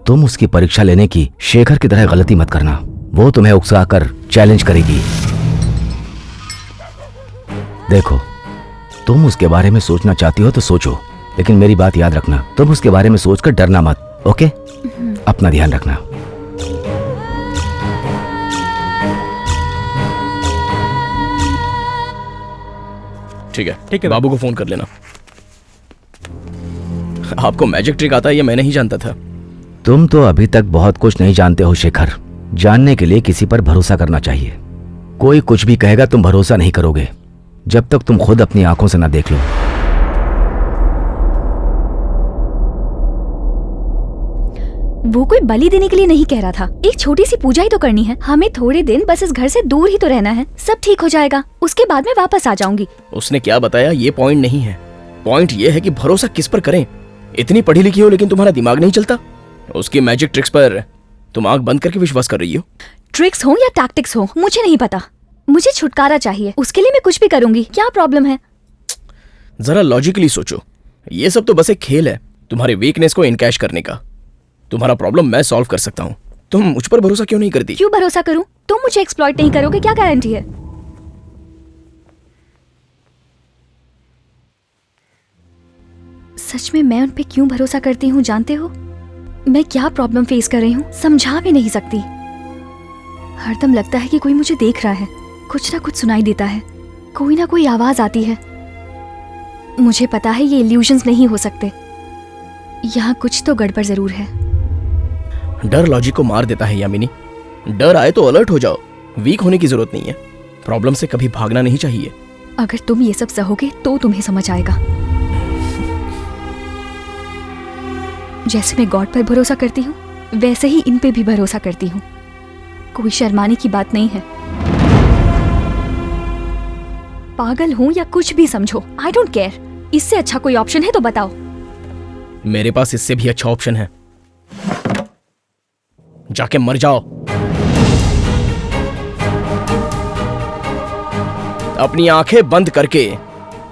तुम उसकी परीक्षा लेने की शेखर की तरह गलती मत करना। वो तुम्हें उकसाकर चैलेंज करेगी। देखो, तुम उसके बारे में सोचना चाहती हो तो सोचो, लेकिन मेरी बात याद रखना, तुम उसके बारे में सोचकर डरना मत। ओके? अपना ध्यान रखना। ठीक है, बाबू को फोन कर लेना। आपको मैजिक ट्रिक आता है ये मैं नहीं जानता था। तुम तो अभी तक बहुत कुछ नहीं जानते हो शेखर। जानने के लिए किसी पर भरोसा करना चाहिए। कोई कुछ भी कहेगा तुम भरोसा नहीं करोगे जब तक तुम खुद अपनी आंखों से ना देख लो। वो कोई बलि देने के लिए नहीं कह रहा था। एक छोटी सी पूजा ही तो करनी है। हमें थोड़े दिन बस इस घर से दूर ही तो रहना है। सब ठीक हो जाएगा, उसके बाद मैं वापस आ जाऊंगी। उसने क्या बताया ये पॉइंट नहीं है। पॉइंट ये है कि भरोसा किस पर करें। इतनी पढ़ी लिखी हो लेकिन तुम्हारा दिमाग नहीं चलता। उसकी मैजिक ट्रिक्स पर तुम आंख बंद करके विश्वास कर रही हो। ट्रिक्स हो या टैक्टिक्स हो मुझे नहीं पता। मुझे छुटकारा चाहिए, उसके लिए मैं कुछ भी करूंगी। क्या प्रॉब्लम है? जरा लॉजिकली सोचो, ये सब तो बस एक खेल है तुम्हारे वीकनेस को इनकैश करने का। तुम्हारा प्रॉब्लम मैं सॉल्व कर सकता हूँ। तुम मुझ पर भरोसा क्यों नहीं करती? क्यों भरोसा करूं? तुम मुझे एक्सप्लॉइट नहीं करोगे, क्या गारंटी है? सच में मैं उन पे क्यों भरोसा करती हूँ जानते हो? मैं क्या प्रॉब्लम फेस कर रही हूँ समझा भी नहीं सकती। हरदम लगता है कि कोई मुझे देख रहा है, कुछ ना कुछ सुनाई देता है, कोई ना कोई आवाज आती है। मुझे पता है ये इल्यूजन्स नहीं हो सकते। यहाँ कुछ तो गड़बड़ जरूर है। डर लॉजिक को मार देता है यामिनी। डर आए तो अलर्ट हो जाओ, वीक होने की जरूरत नहीं है। प्रॉब्लम से कभी भागना नहीं चाहिए। अगर तुम ये सब सहोगे तो तुम्हें समझ आएगा। जैसे मैं गॉड पर भरोसा करती हूँ वैसे ही इन पे भी भरोसा करती हूँ। कोई शर्माने की बात नहीं है। पागल हूँ या कुछ भी समझो, आई डोंट केयर। इससे अच्छा कोई ऑप्शन है तो बताओ। मेरे पास इससे भी अच्छा ऑप्शन है। जाके मर जाओ। अपनी आंखें बंद करके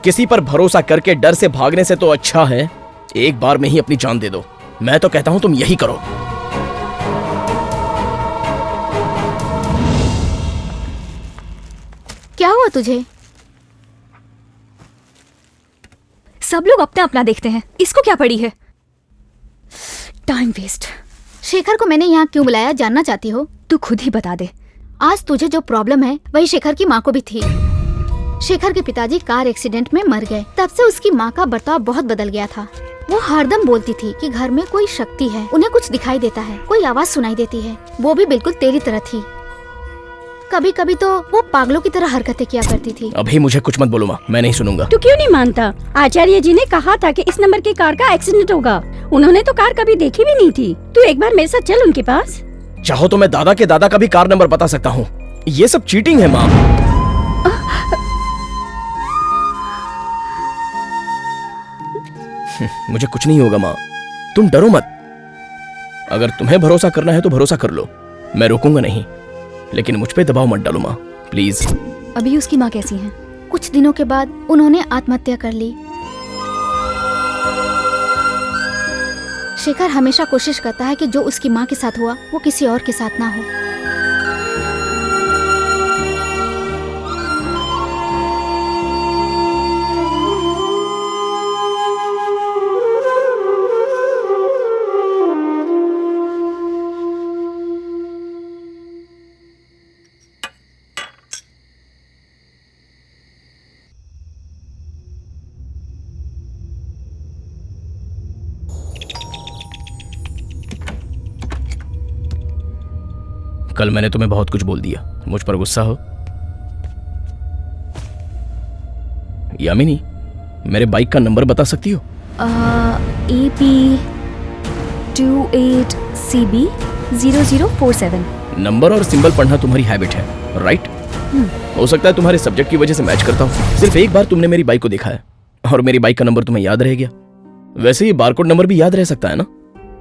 किसी पर भरोसा करके डर से भागने से तो अच्छा है एक बार में ही अपनी जान दे दो। मैं तो कहता हूं तुम यही करो। क्या हुआ तुझे? सब लोग अपना अपना देखते हैं, इसको क्या पड़ी है? Time waste. शेखर को मैंने यहाँ क्यों बुलाया जानना चाहती हो? तू खुद ही बता दे। आज तुझे जो प्रॉब्लम है वही शेखर की माँ को भी थी। शेखर के पिताजी कार एक्सीडेंट में मर गए। तब से उसकी माँ का बर्ताव बहुत बदल गया था। वो हरदम बोलती थी कि घर में कोई शक्ति है, उन्हें कुछ दिखाई देता है, कोई आवाज सुनाई देती है। वो भी बिल्कुल तेरी तरह थी। कभी कभी तो वो पागलों की तरह हरकतें किया करती थी। अभी मुझे कुछ मत बोलो माँ, मैं नहीं सुनूंगा। तू क्यों नहीं मानता? आचार्य जी ने कहा था कि इस नंबर की कार का एक्सीडेंट होगा। उन्होंने तो कार कभी देखी भी नहीं थी। तू एक बार मेरे साथ चल उनके पास। चाहो तो मैं दादा के दादा का भी कार नंबर बता सकता हूँ। ये सब चीटिंग है माँ। मुझे कुछ नहीं होगा माँ, तुम डरो मत। अगर तुम्हें भरोसा करना है तो भरोसा कर लो, मैं रोकूंगा नहीं, लेकिन मुझ पे दबाव मत डालो माँ, प्लीज। अभी उसकी माँ कैसी है? कुछ दिनों के बाद उन्होंने आत्महत्या कर ली। शेखर हमेशा कोशिश करता है कि जो उसकी माँ के साथ हुआ वो किसी और के साथ ना हो। कल मैंने तुम्हें बहुत कुछ बोल दिया, मुझ पर गुस्सा हो? यामिनी, मेरे बाइक का नंबर बता सकती हो? AP28CB0047। नंबर और सिंबल पढ़ना तुम्हारी हैबिट है, राइट? हो सकता है तुम्हारे सब्जेक्ट की वजह से मैच करता हूँ। सिर्फ एक बार तुमने मेरी बाइक को देखा है और मेरी बाइक का नंबर तुम्हें याद रह गया। वैसे ही बारकोड नंबर भी याद रह सकता है ना?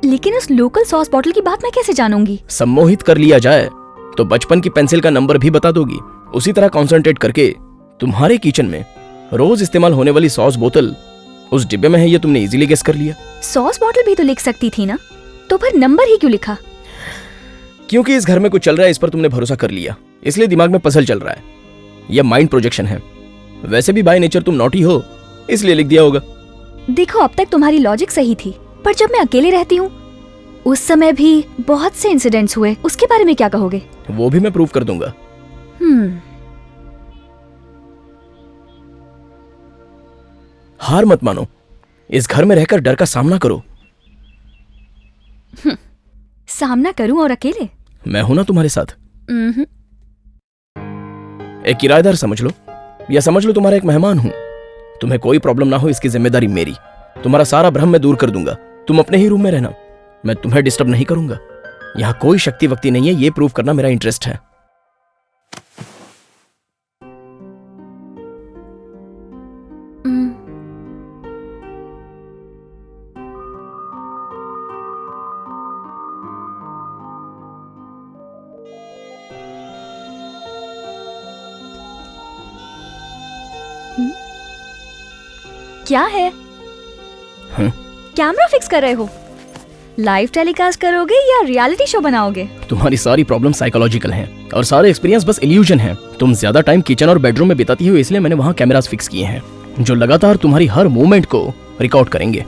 लेकिन उस लोकल सॉस बॉटल की बात मैं कैसे जानूंगी? सम्मोहित कर लिया जाए तो बचपन की पेंसिल का नंबर भी बता दोगी। उसी तरह कंसंट्रेट करके तुम्हारे किचन में रोज इस्तेमाल होने वाली सॉस बोतल उस डिब्बे में है, ये तुमने इजीली गेस कर लिया। सॉस बॉटल भी तो लिख सकती थी ना, तो फिर नंबर ही क्यों लिखा? क्योंकि इस घर में कुछ चल रहा है, इस पर तुमने भरोसा कर लिया, इसलिए दिमाग में पजल चल रहा है। यह माइंड प्रोजेक्शन है। वैसे भी बाय नेचर तुम नॉटी हो, इसलिए लिख दिया होगा। देखो, अब तक तुम्हारी लॉजिक सही थी, पर जब मैं अकेले रहती हूँ उस समय भी बहुत से इंसिडेंट्स हुए, उसके बारे में क्या कहोगे? वो भी मैं प्रूव कर दूंगा। हार मत मानो, इस घर में रहकर डर का सामना करो। सामना करूं और अकेले? मैं हूं ना तुम्हारे साथ। एक किराएदार समझ लो, या समझ लो तुम्हारा एक मेहमान हूं। तुम्हें कोई प्रॉब्लम ना हो इसकी जिम्मेदारी मेरी। तुम्हारा सारा भ्रम मैं दूर कर दूंगा। तुम अपने ही रूम में रहना, मैं तुम्हें डिस्टर्ब नहीं करूंगा। यहां कोई शक्ति वक्ति नहीं है, ये प्रूव करना मेरा इंटरेस्ट है। क्या है? कैमरा फिक्स कर रहे हो? लाइव टेलीकास्ट करोगे या रियलिटी शो बनाओगे? तुम्हारी सारी प्रॉब्लम साइकोलॉजिकल हैं और सारे एक्सपीरियंस बस इल्यूजन हैं। तुम ज्यादा टाइम किचन और बेडरूम में बिताती हो, इसलिए मैंने वहां कैमरास फिक्स किए हैं जो लगातार तुम्हारी हर मूवमेंट को रिकॉर्ड करेंगे।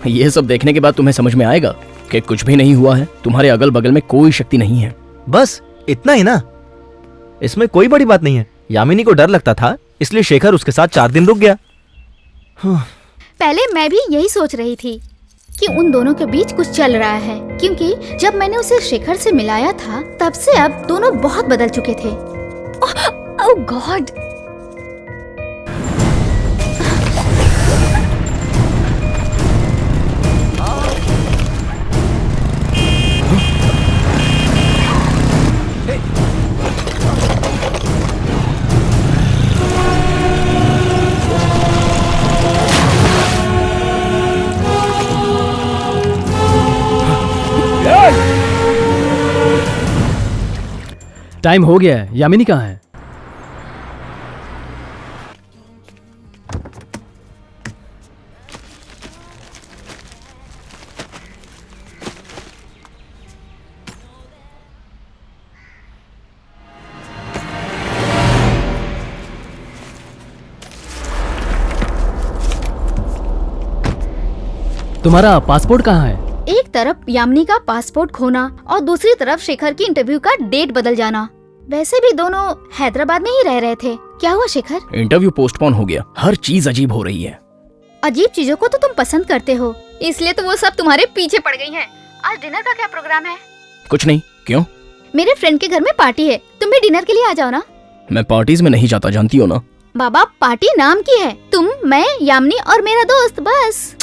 ये सब देखने के बाद तुम्हें समझ में आएगा कि कुछ भी नहीं हुआ है। तुम्हारे अगल बगल में कोई शक्ति नहीं है। बस इतना ही ना, इसमें कोई बड़ी बात नहीं है। यामिनी को डर लगता था, इसलिए शेखर उसके साथ 4 दिन रुक गया। पहले मैं भी यही सोच रही थी कि उन दोनों के बीच कुछ चल रहा है, क्योंकि जब मैंने उसे शेखर से मिलाया था तब से अब दोनों बहुत बदल चुके थे। ओह गॉड! टाइम हो गया है। यामिनी कहाँ है? तुम्हारा पासपोर्ट कहाँ है? एक तरफ यामिनी का पासपोर्ट खोना और दूसरी तरफ शेखर की इंटरव्यू का डेट बदल जाना। वैसे भी दोनों हैदराबाद में ही रह रहे थे। क्या हुआ शेखर? इंटरव्यू पोस्टपोन हो गया। हर चीज अजीब हो रही है। अजीब चीजों को तो तुम पसंद करते हो, इसलिए तो वो सब तुम्हारे पीछे पड़ गई हैं। आज डिनर का क्या प्रोग्राम है? कुछ नहीं। क्यों? मेरे फ्रेंड के घर में पार्टी है, तुम भी डिनर के लिए आ जाओ ना। मैं पार्टीज में नहीं जाता, जानती हो ना। बाबा पार्टी नाम की है, तुम, मैं, यामिनी और मेरा दोस्त, बस।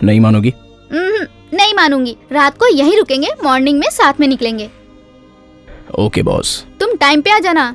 नहीं मानोगी? नहीं मानूंगी। रात को यहीं रुकेंगे, मॉर्निंग में साथ में निकलेंगे। Okay boss. तुम टाइम पे आ जाना।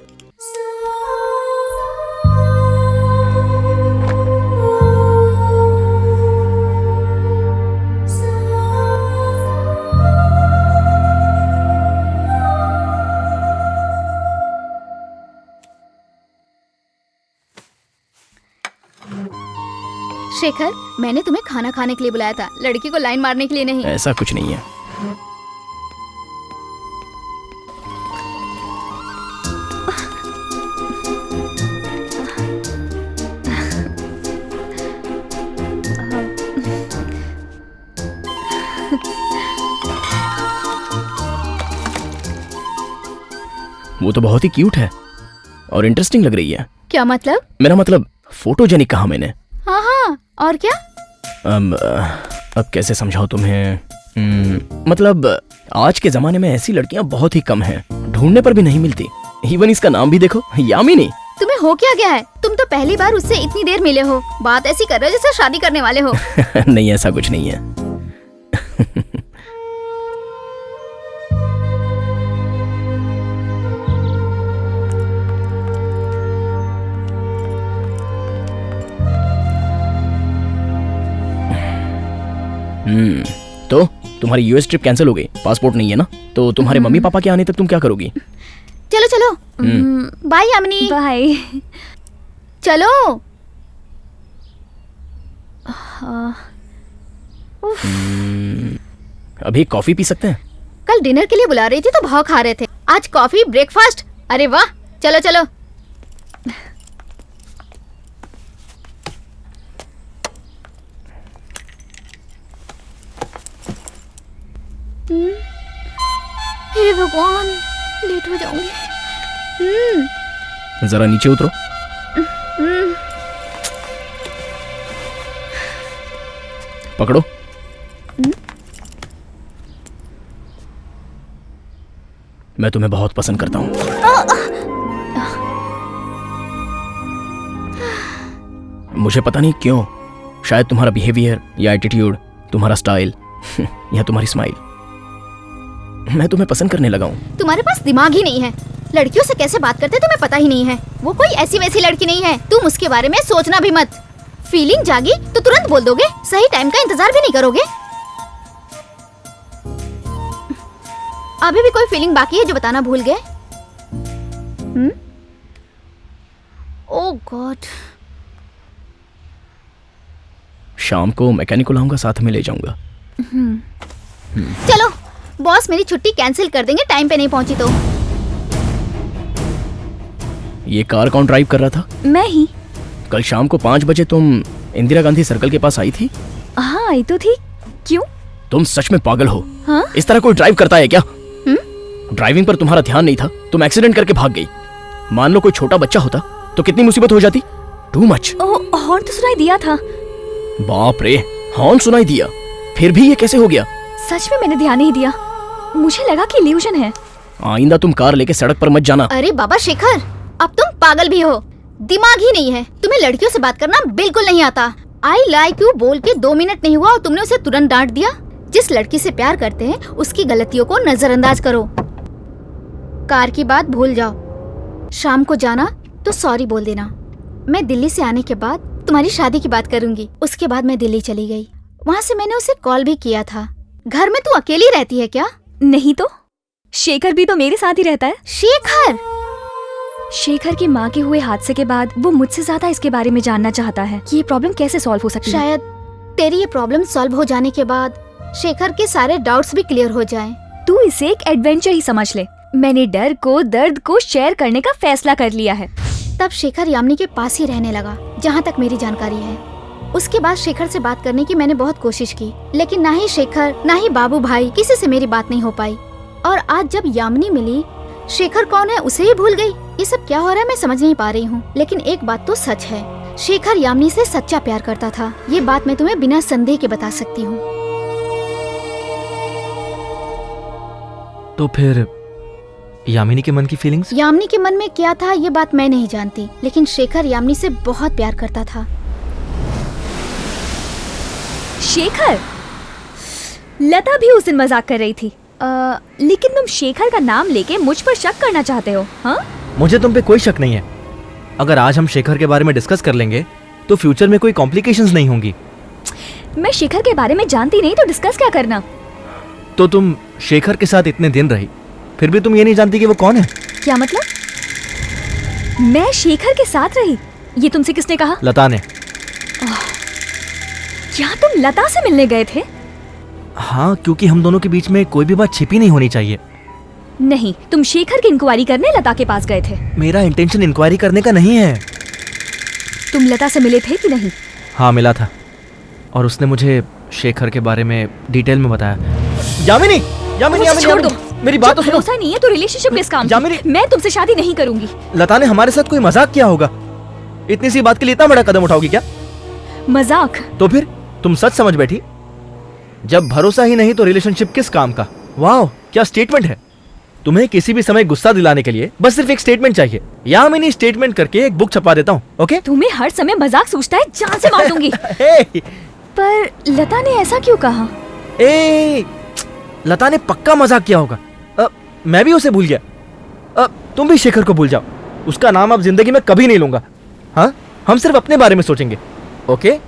शेखर, मैंने तुम्हें खाना खाने के लिए बुलाया था, लड़की को लाइन मारने के लिए नहीं। ऐसा कुछ नहीं है। वो तो बहुत ही क्यूट है और इंटरेस्टिंग लग रही है। क्या मतलब? मेरा मतलब फोटोजेनिक कहा मैंने। हाँ हाँ, और क्या? अब कैसे समझाऊं तुम्हें? मतलब आज के जमाने में ऐसी लड़कियां बहुत ही कम हैं, ढूंढने पर भी नहीं मिलती। इवन इसका नाम भी देखो, यामिनी। तुम्हें हो क्या गया है? तुम तो पहली बार उससे इतनी देर मिले हो, बात ऐसी कर रहे हो जैसे शादी करने वाले हो। नहीं, ऐसा कुछ नहीं है। तो तुम्हारी यूएस ट्रिप कैंसिल हो गई, पासपोर्ट नहीं है ना, तो तुम्हारे मम्मी पापा के आने तक तुम क्या करोगी? चलो चलो, बाय यामिनी। बाय। चलो। अभी कॉफी पी सकते हैं? कल डिनर के लिए बुला रही थी तो भाव खा रहे थे, आज कॉफी ब्रेकफास्ट। अरे वाह, चलो चलो। हे भगवान, लेट हो जाऊंगी। जरा नीचे उतरो। पकड़ो। मैं तुम्हें बहुत पसंद करता हूँ। मुझे पता नहीं क्यों, शायद तुम्हारा बिहेवियर या एटीट्यूड, तुम्हारा स्टाइल या तुम्हारी स्माइल, मैं तुम्हें पसंद करने लगा हूँ। तुम्हारे पास दिमाग ही नहीं है। लड़कियों से कैसे बात करते तुम्हें पता ही नहीं है। वो कोई ऐसी वैसी लड़की नहीं है, तुम उसके बारे में सोचना भी मत। फीलिंग जागी तो तुरंत बोल दोगे, सही टाइम का इंतजार भी नहीं करोगे। अभी भी कोई फीलिंग बाकी है जो बताना भूल गए? ओह गॉड। शाम को मैकेनिक को लाऊंगा, साथ में ले जाऊंगा। चलो, बॉस मेरी छुट्टी कैंसिल कर देंगे टाइम पे नहीं पहुंची तो। ये कार कौन ड्राइव कर रहा था? मैं ही। कल शाम को 5 बजे तुम इंदिरा गांधी सर्कल के पास आई थी? हाँ आई तो थी। क्यों? तुम सच में पागल हो। हाँ? इस तरह कोई ड्राइव करता है क्या? ड्राइविंग पर तुम्हारा ध्यान नहीं था, तुम एक्सीडेंट करके भाग गई। मान लो कोई छोटा बच्चा होता तो कितनी मुसीबत हो जाती। Too much. हॉर्न तो सुनाई दिया था। बाप रे, हॉर्न सुनाई दिया, फिर भी ये कैसे हो गया? सच में मैंने ध्यान नहीं दिया, मुझे लगा कि इल्यूजन है। आइंदा तुम कार लेके सड़क पर मत जाना। अरे बाबा शेखर, अब तुम पागल भी हो, दिमाग ही नहीं है। तुम्हें लड़कियों से बात करना बिल्कुल नहीं आता। आई लाइक यू बोल के 2 मिनट नहीं हुआ और तुमने उसे तुरंत डांट दिया। जिस लड़की से प्यार करते हैं उसकी गलतियों को नजरअंदाज करो। कार की बात भूल जाओ। शाम को जाना तो सॉरी बोल देना। मैं दिल्ली से आने के बाद तुम्हारी शादी की बात करूंगी। उसके बाद मैं दिल्ली चली गई, वहाँ से मैंने उसे कॉल भी किया था। घर में तू अकेली रहती है क्या? नहीं तो शेखर भी तो मेरे साथ ही रहता है। शेखर? शेखर की माँ के हुए हादसे के बाद वो मुझसे ज्यादा इसके बारे में जानना चाहता है कि ये प्रॉब्लम कैसे सॉल्व हो सकती है। शायद तेरी ये प्रॉब्लम सॉल्व हो जाने के बाद शेखर के सारे डाउट्स भी क्लियर हो जाएं। तू इसे एक एडवेंचर ही समझ ले। मैंने डर को, दर्द को शेयर करने का फैसला कर लिया है। तब शेखर यामिनी के पास ही रहने लगा, जहाँ तक मेरी जानकारी है। उसके बाद शेखर से बात करने की मैंने बहुत कोशिश की, लेकिन ना ही शेखर ना ही बाबू भाई किसी से मेरी बात नहीं हो पाई। और आज जब यामिनी मिली, शेखर कौन है उसे ही भूल गई। ये सब क्या हो रहा है मैं समझ नहीं पा रही हूँ। लेकिन एक बात तो सच है, शेखर यामिनी से सच्चा प्यार करता था। ये बात मैं तुम्हें बिना संदेह के बता सकती हूँ। तो फिर यामिनी के मन की फीलिंग्स? यामिनी के मन में क्या था ये बात मैं नहीं जानती, लेकिन शेखर यामिनी से बहुत प्यार करता था। शेखर, लता भी उस दिन मजाक कर रही थी। लेकिन तुम शेखर का नाम लेके मुझ पर शक करना चाहते हो? हाँ, मुझे तुम पे कोई शक नहीं है। अगर आज हम शेखर के बारे में डिस्कस कर लेंगे तो फ्यूचर में कोई कॉम्प्लिकेशंस नहीं होंगी। मैं शेखर के बारे में जानती नहीं तो डिस्कस क्या करना। तो तुम शेखर के साथ इतने दिन रही, फिर भी तुम ये नहीं जानती कि वो कौन है? क्या मतलब? मैं शेखर के साथ रही, ये तुमसे किसने कहा? लता ने। क्या तुम लता से मिलने गए थे? हाँ, क्योंकि हम दोनों के बीच में कोई भी बात छिपी नहीं होनी चाहिए। नहीं, तुम शेखर की इंक्वायरी करने लता के पास गए थे। मेरा इंटेंशन इंक्वायरी करने का नहीं है। तुम लता से मिले थे कि नहीं? हाँ, मिला था और उसने मुझे शेखर के बारे में डिटेल में बताया। यामिनी, यामिनी, यामिनी, छोड़ दो। मेरी बात तो सुनो। भरोसा नहीं है तो रिलेशनशिप किस काम की? मैं तुमसे शादी नहीं करूंगी। लता ने हमारे साथ कोई मजाक किया होगा। इतनी सी बात के लिए इतना बड़ा कदम उठाओगी क्या? मजाक? तो फिर तुम सच समझ बैठी। जब भरोसा ही नहीं तो रिलेशनशिप किस काम का? वाह, क्या स्टेटमेंट है। तुम्हें किसी भी समय गुस्सा दिलाने के लिए बस सिर्फ एक स्टेटमेंट चाहिए। यामिनी, स्टेटमेंट करके एक बुक छपा देता हूँ। ओके? तुम्हें हर समय मजाक सूझता है, जान से मार दूंगी। पर लता ने ऐसा क्यों कहा? लता ने पक्का मजाक किया होगा। मैं भी उसे भूल गया। तुम भी शेखर को भूल जाओ। उसका नाम अब जिंदगी में कभी नहीं लूंगा। हाँ, हम सिर्फ अपने बारे में सोचेंगे। ओके?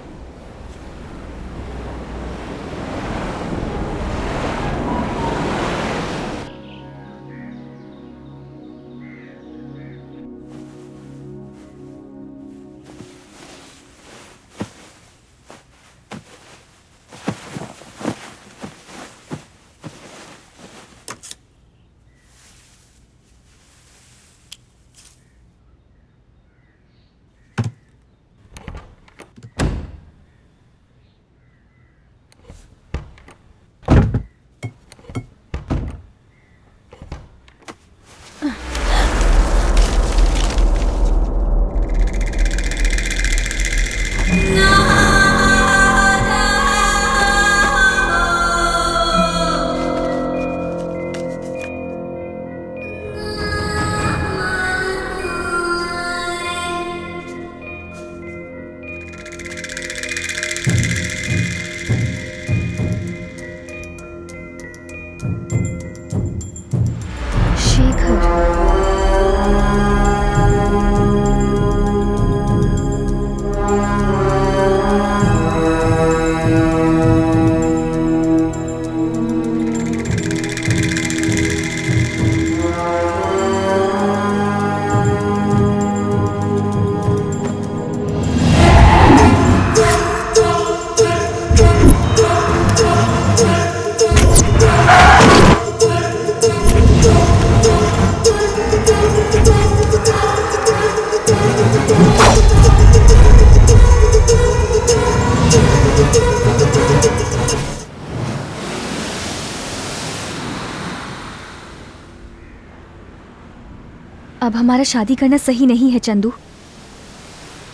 अब हमारा शादी करना सही नहीं है चंदू।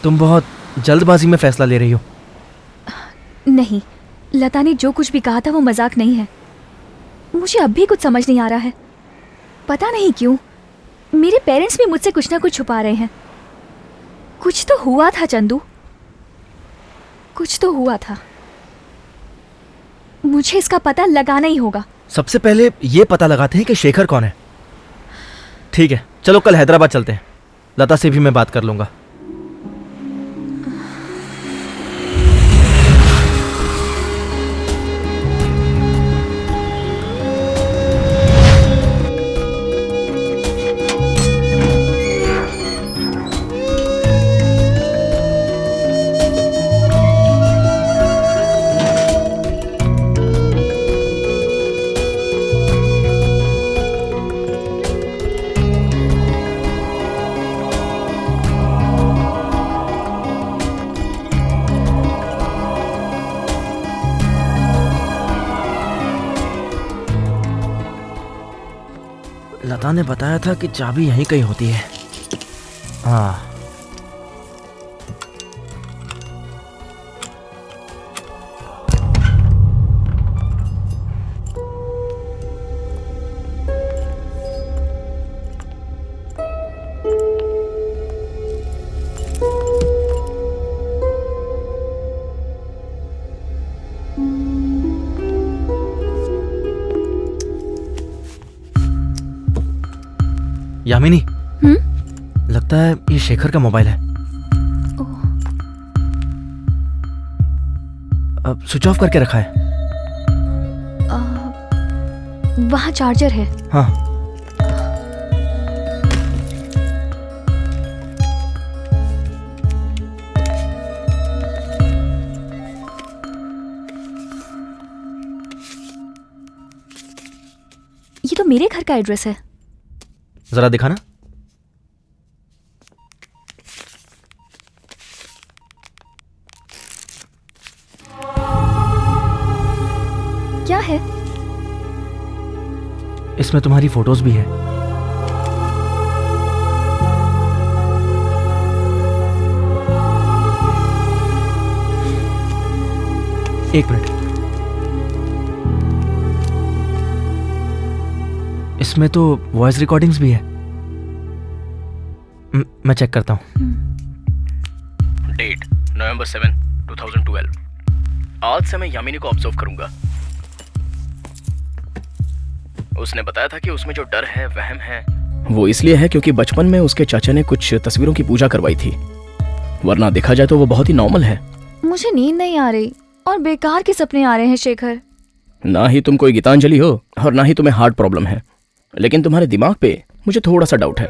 तुम बहुत जल्दबाजी में फैसला ले रही हो। नहीं, लता ने जो कुछ भी कहा था वो मजाक नहीं है। मुझे अब भी कुछ समझ नहीं आ रहा है। पता नहीं क्यों मेरे पेरेंट्स भी मुझसे कुछ ना कुछ छुपा रहे हैं। कुछ तो हुआ था चंदू, कुछ तो हुआ था। मुझे इसका पता लगाना ही होगा। सबसे पहले ये पता लगाते हैं कि शेखर कौन है। ठीक है, चलो कल हैदराबाद चलते हैं। लता से भी मैं बात कर लूंगा। लता ने बताया था कि चाबी यहीं कहीं होती है। हाँ, यामिनी, लगता है ये शेखर का मोबाइल है। अब स्विच ऑफ करके रखा है। वहाँ चार्जर है। हाँ, ये तो मेरे घर का एड्रेस है। जरा दिखाना। क्या है? इसमें तुम्हारी फोटोज भी है। एक मिनट, इसमें तो वॉइस रिकॉर्डिंग्स भी है। मैं चेक करता हूँ। Date November 7, 2012। आज से मैं यामिनी को ऑब्जर्व करूंगा। उसने बताया था कि उसमें जो डर है, वहम है, वो इसलिए है क्योंकि बचपन में उसके चाचा ने कुछ तस्वीरों की पूजा करवाई थी, वरना देखा जाए तो वो बहुत ही नॉर्मल है। मुझे नींद नहीं आ रही और बेकार के सपने आ रहे हैं शेखर। ना ही तुम कोई गीतांजलि हो और ना ही तुम्हें हार्ट प्रॉब्लम है, लेकिन तुम्हारे दिमाग पे मुझे थोड़ा सा डाउट है।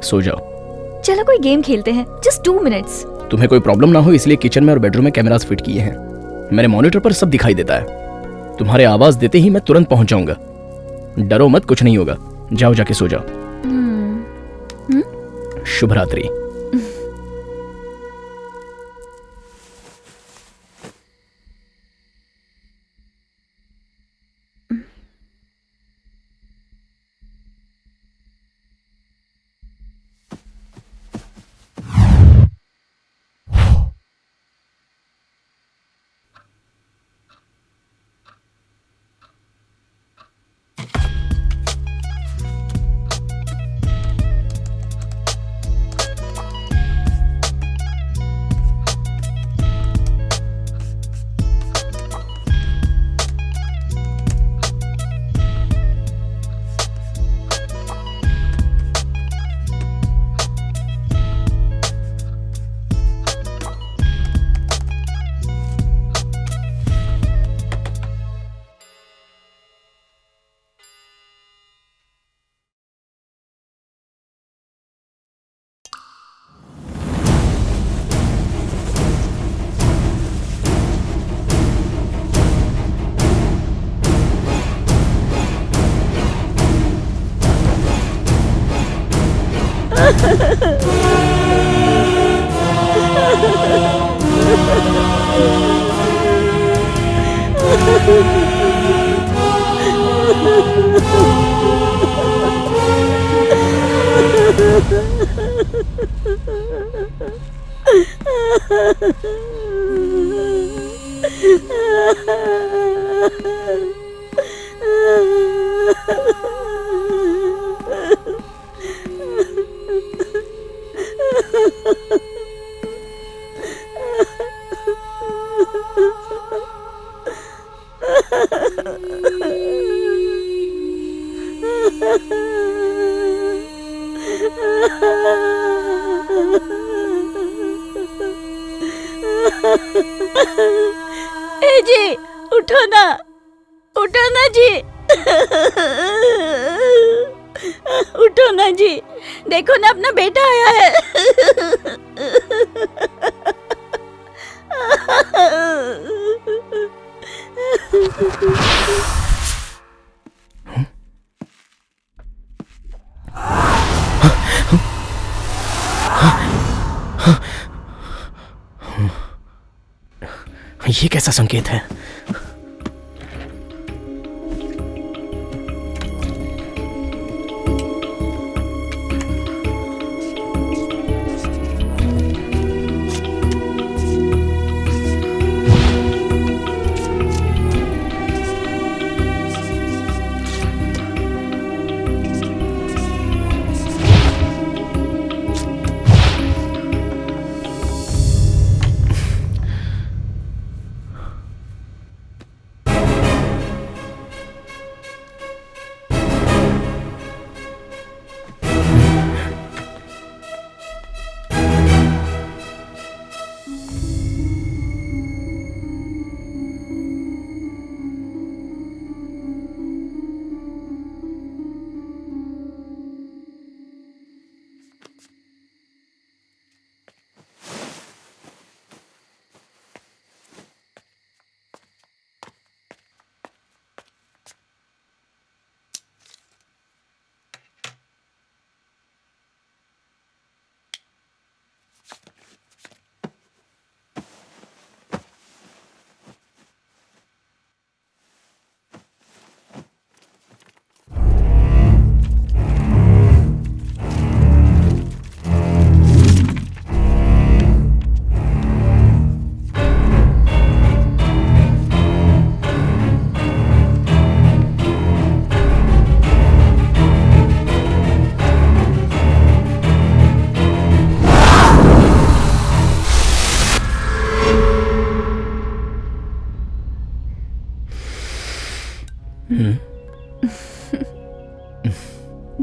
सो जाओ। चलो कोई गेम खेलते हैं, जस्ट 2 मिनट्स। तुम्हें कोई प्रॉब्लम ना हो इसलिए किचन में और बेडरूम में कैमरास फिट किए हैं। मेरे मॉनिटर पर सब दिखाई देता है। तुम्हारे आवाज देते ही मैं तुरंत पहुंच जाऊंगा। डरो मत, कुछ नहीं होगा। जाओ, जाके सो जाओ। शुभ रात्रि। ए जी, उठो ना जी। उठो ना जी, देखो ना अपना बेटा आया है। ये कैसा संकेत है?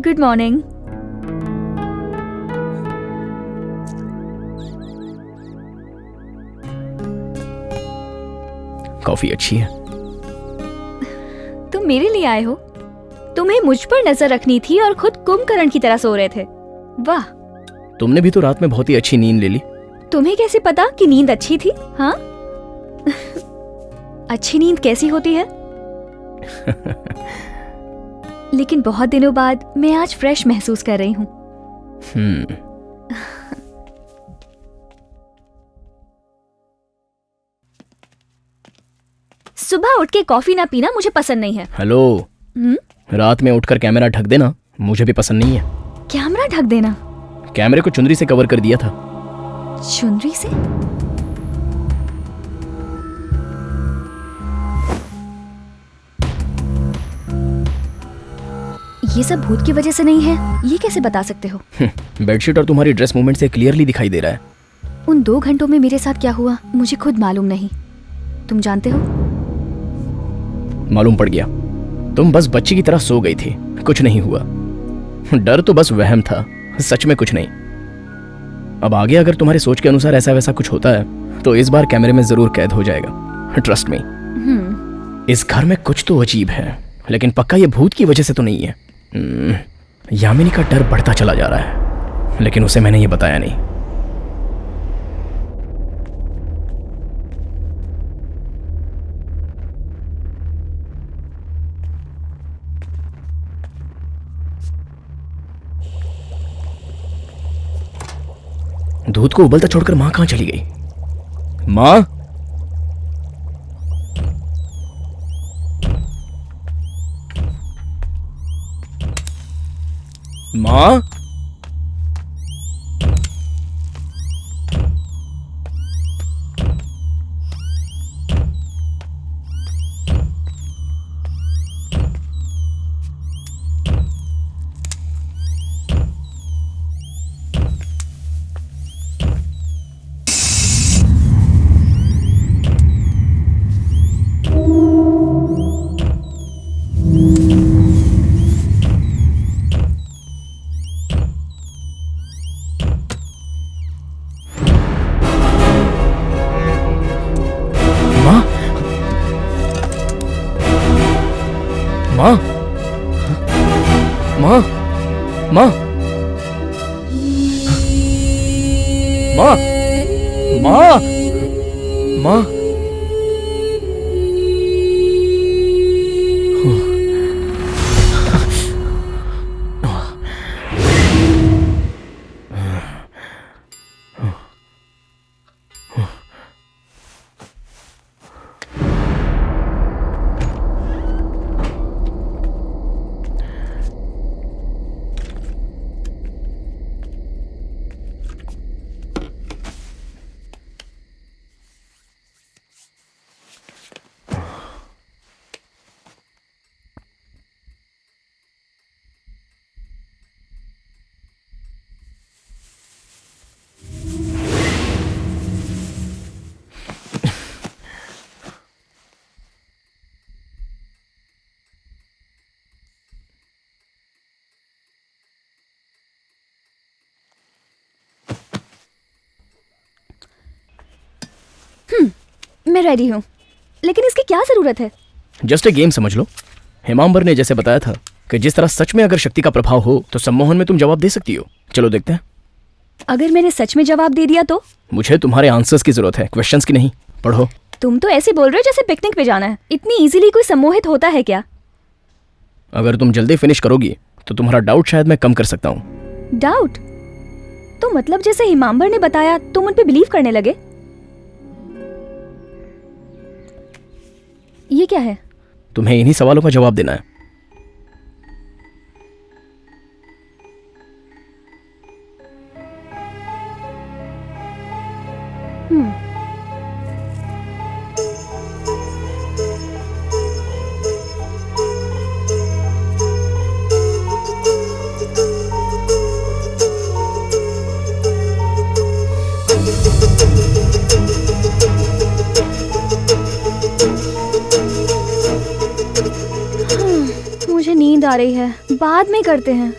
Good morning. कॉफी अच्छी है। तुम मेरे लिए आए हो? तुम्हें मुझ पर नजर रखनी थी और खुद कुंभकर्ण की तरह सो रहे थे। वाह। तुमने भी तो रात में बहुत ही अच्छी नींद ले ली। तुम्हें कैसे पता कि नींद अच्छी थी? हाँ। अच्छी नींद कैसी होती है? लेकिन बहुत दिनों बाद मैं आज फ्रेश महसूस कर रही हूँ। सुबह उठ के कॉफी ना पीना मुझे पसंद नहीं है। हेलो। रात में उठकर कैमरा ढक देना मुझे भी पसंद नहीं है। कैमरा ढक देना? कैमरे को चुनरी से कवर कर दिया था। चुनरी से? ये सब भूत की वजह से नहीं है, ये कैसे बता सकते हो? बेडशीट और तुम्हारी ड्रेस मूवमेंट से क्लियरली दिखाई दे रहा है। उन 2 घंटों में मेरे साथ क्या हुआ मुझे खुद मालूम नहीं। तुम जानते हो? मालूम पड़ गया। तुम बस बच्ची की तरह सो गई थी, कुछ नहीं हुआ। डर तो बस वहम था, सच में कुछ नहीं। अब आगे अगर तुम्हारी सोच के अनुसार ऐसा वैसा कुछ होता है तो इस बार कैमरे में जरूर कैद हो जाएगा। Trust me. इस घर में कुछ तो अजीब है, लेकिन पक्का ये भूत की वजह से तो नहीं है। यामिनी का डर बढ़ता चला जा रहा है, लेकिन उसे मैंने ये बताया नहीं। दूध को उबलता छोड़कर मां कहां चली गई? मां? मां? मां? मां? मां? मां? मां? मां? मैं रेडी हूँ, लेकिन इसकी क्या जरूरत है? जस्ट ए गेम समझ लो। हेमांबर ने जैसे बताया था कि जिस तरह सच में अगर शक्ति का प्रभाव हो तो सम्मोहन में तुम जवाब दे सकती हो। चलो देखते हैं। अगर मैंने सच में जवाब दे दिया तो? मुझे तुम्हारे आंसर्स की जरूरत है, क्वेश्चंस की नहीं। पढ़ो। तुम तो ऐसे बोल रहे हो जैसे पिकनिक पे जाना है। इतनी इजीली कोई सम्मोहित होता है क्या? अगर तुम जल्दी फिनिश करोगी तो तुम्हारा डाउट शायद मैं कम कर सकता हूँ। डाउट? तो मतलब जैसे हिमांबर ने बताया तुम उन पे बिलीव करने लगे? ये क्या है? तुम्हें इन्हीं सवालों का जवाब देना है। मुझे नींद आ रही है, बाद में करते हैं।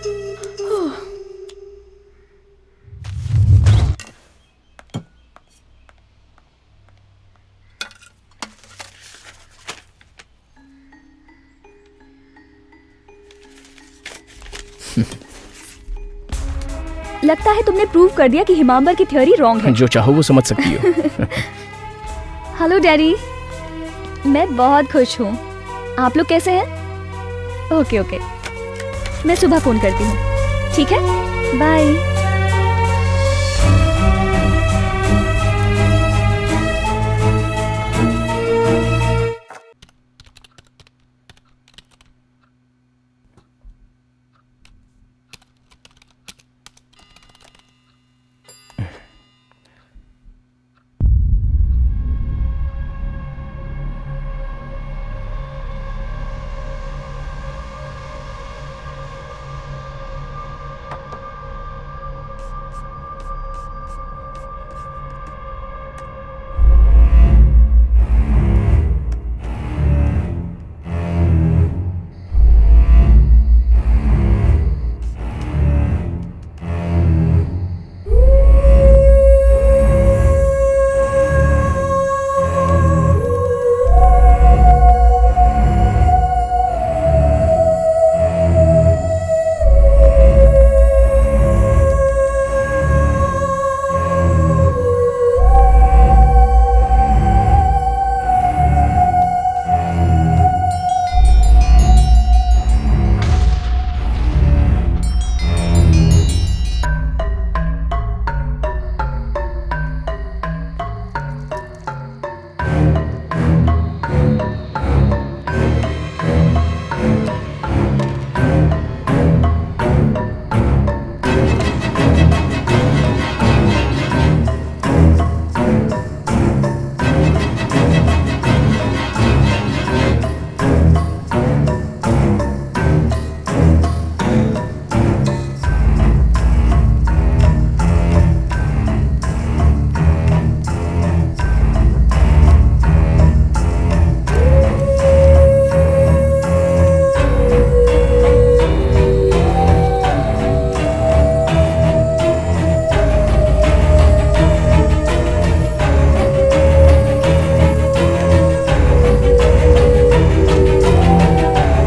लगता है तुमने प्रूव कर दिया कि हिमांबर की थ्योरी रॉन्ग है। जो चाहो वो समझ सकती हो। हेलो डैडी, मैं बहुत खुश हूँ। आप लोग कैसे हैं? ओके ओके, मैं सुबह फोन करती हूँ। ठीक है, बाय।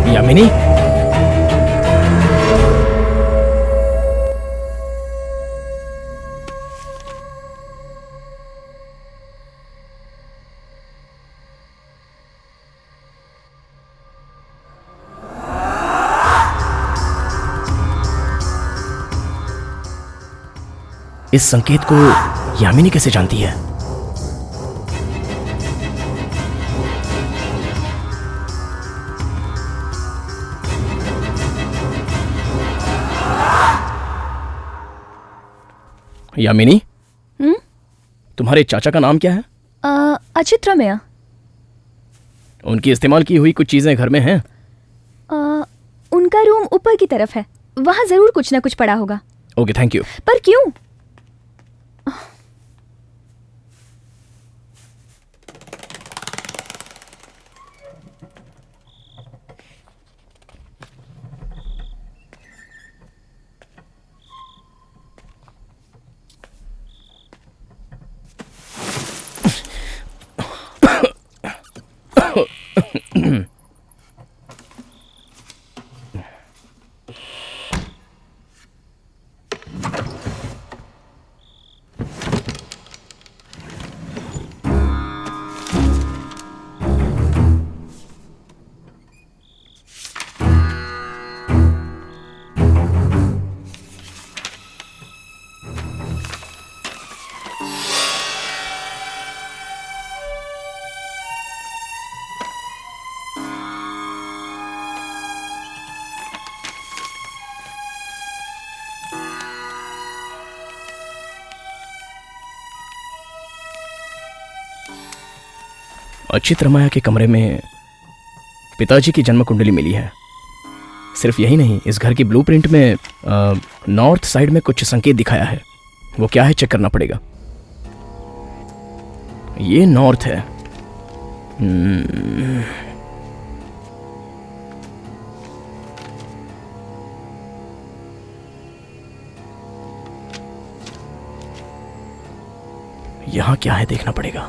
यामिनी, इस संकेत को यामिनी कैसे जानती है? यामिनी, तुम्हारे चाचा का नाम क्या है? अचित रमैया। उनकी इस्तेमाल की हुई कुछ चीजें घर में हैं? उनका रूम ऊपर की तरफ है, वहां जरूर कुछ ना कुछ पड़ा होगा। Okay, thank you. पर क्यों? अचित रमैया के कमरे में पिताजी की जन्म कुंडली मिली है। सिर्फ यही नहीं, इस घर की ब्लूप्रिंट में नॉर्थ साइड में कुछ संकेत दिखाया है। वो क्या है चेक करना पड़ेगा। ये नॉर्थ है। यहां क्या है देखना पड़ेगा।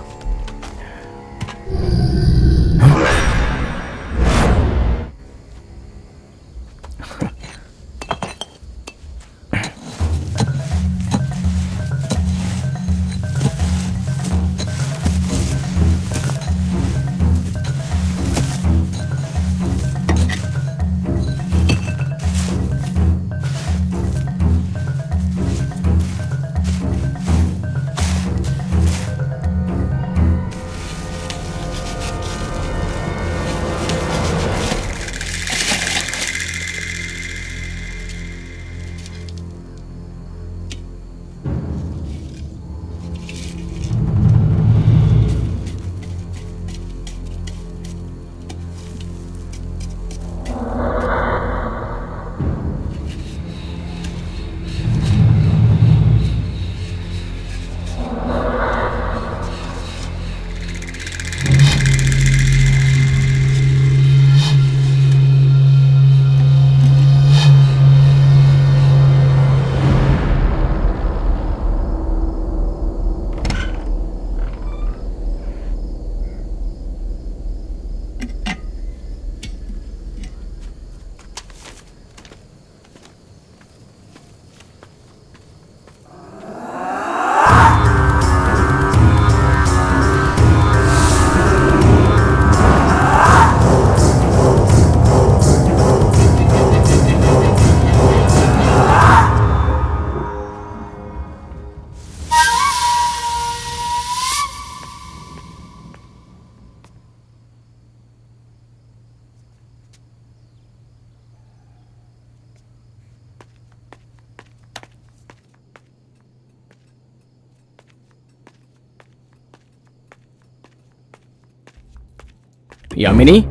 यामिनी,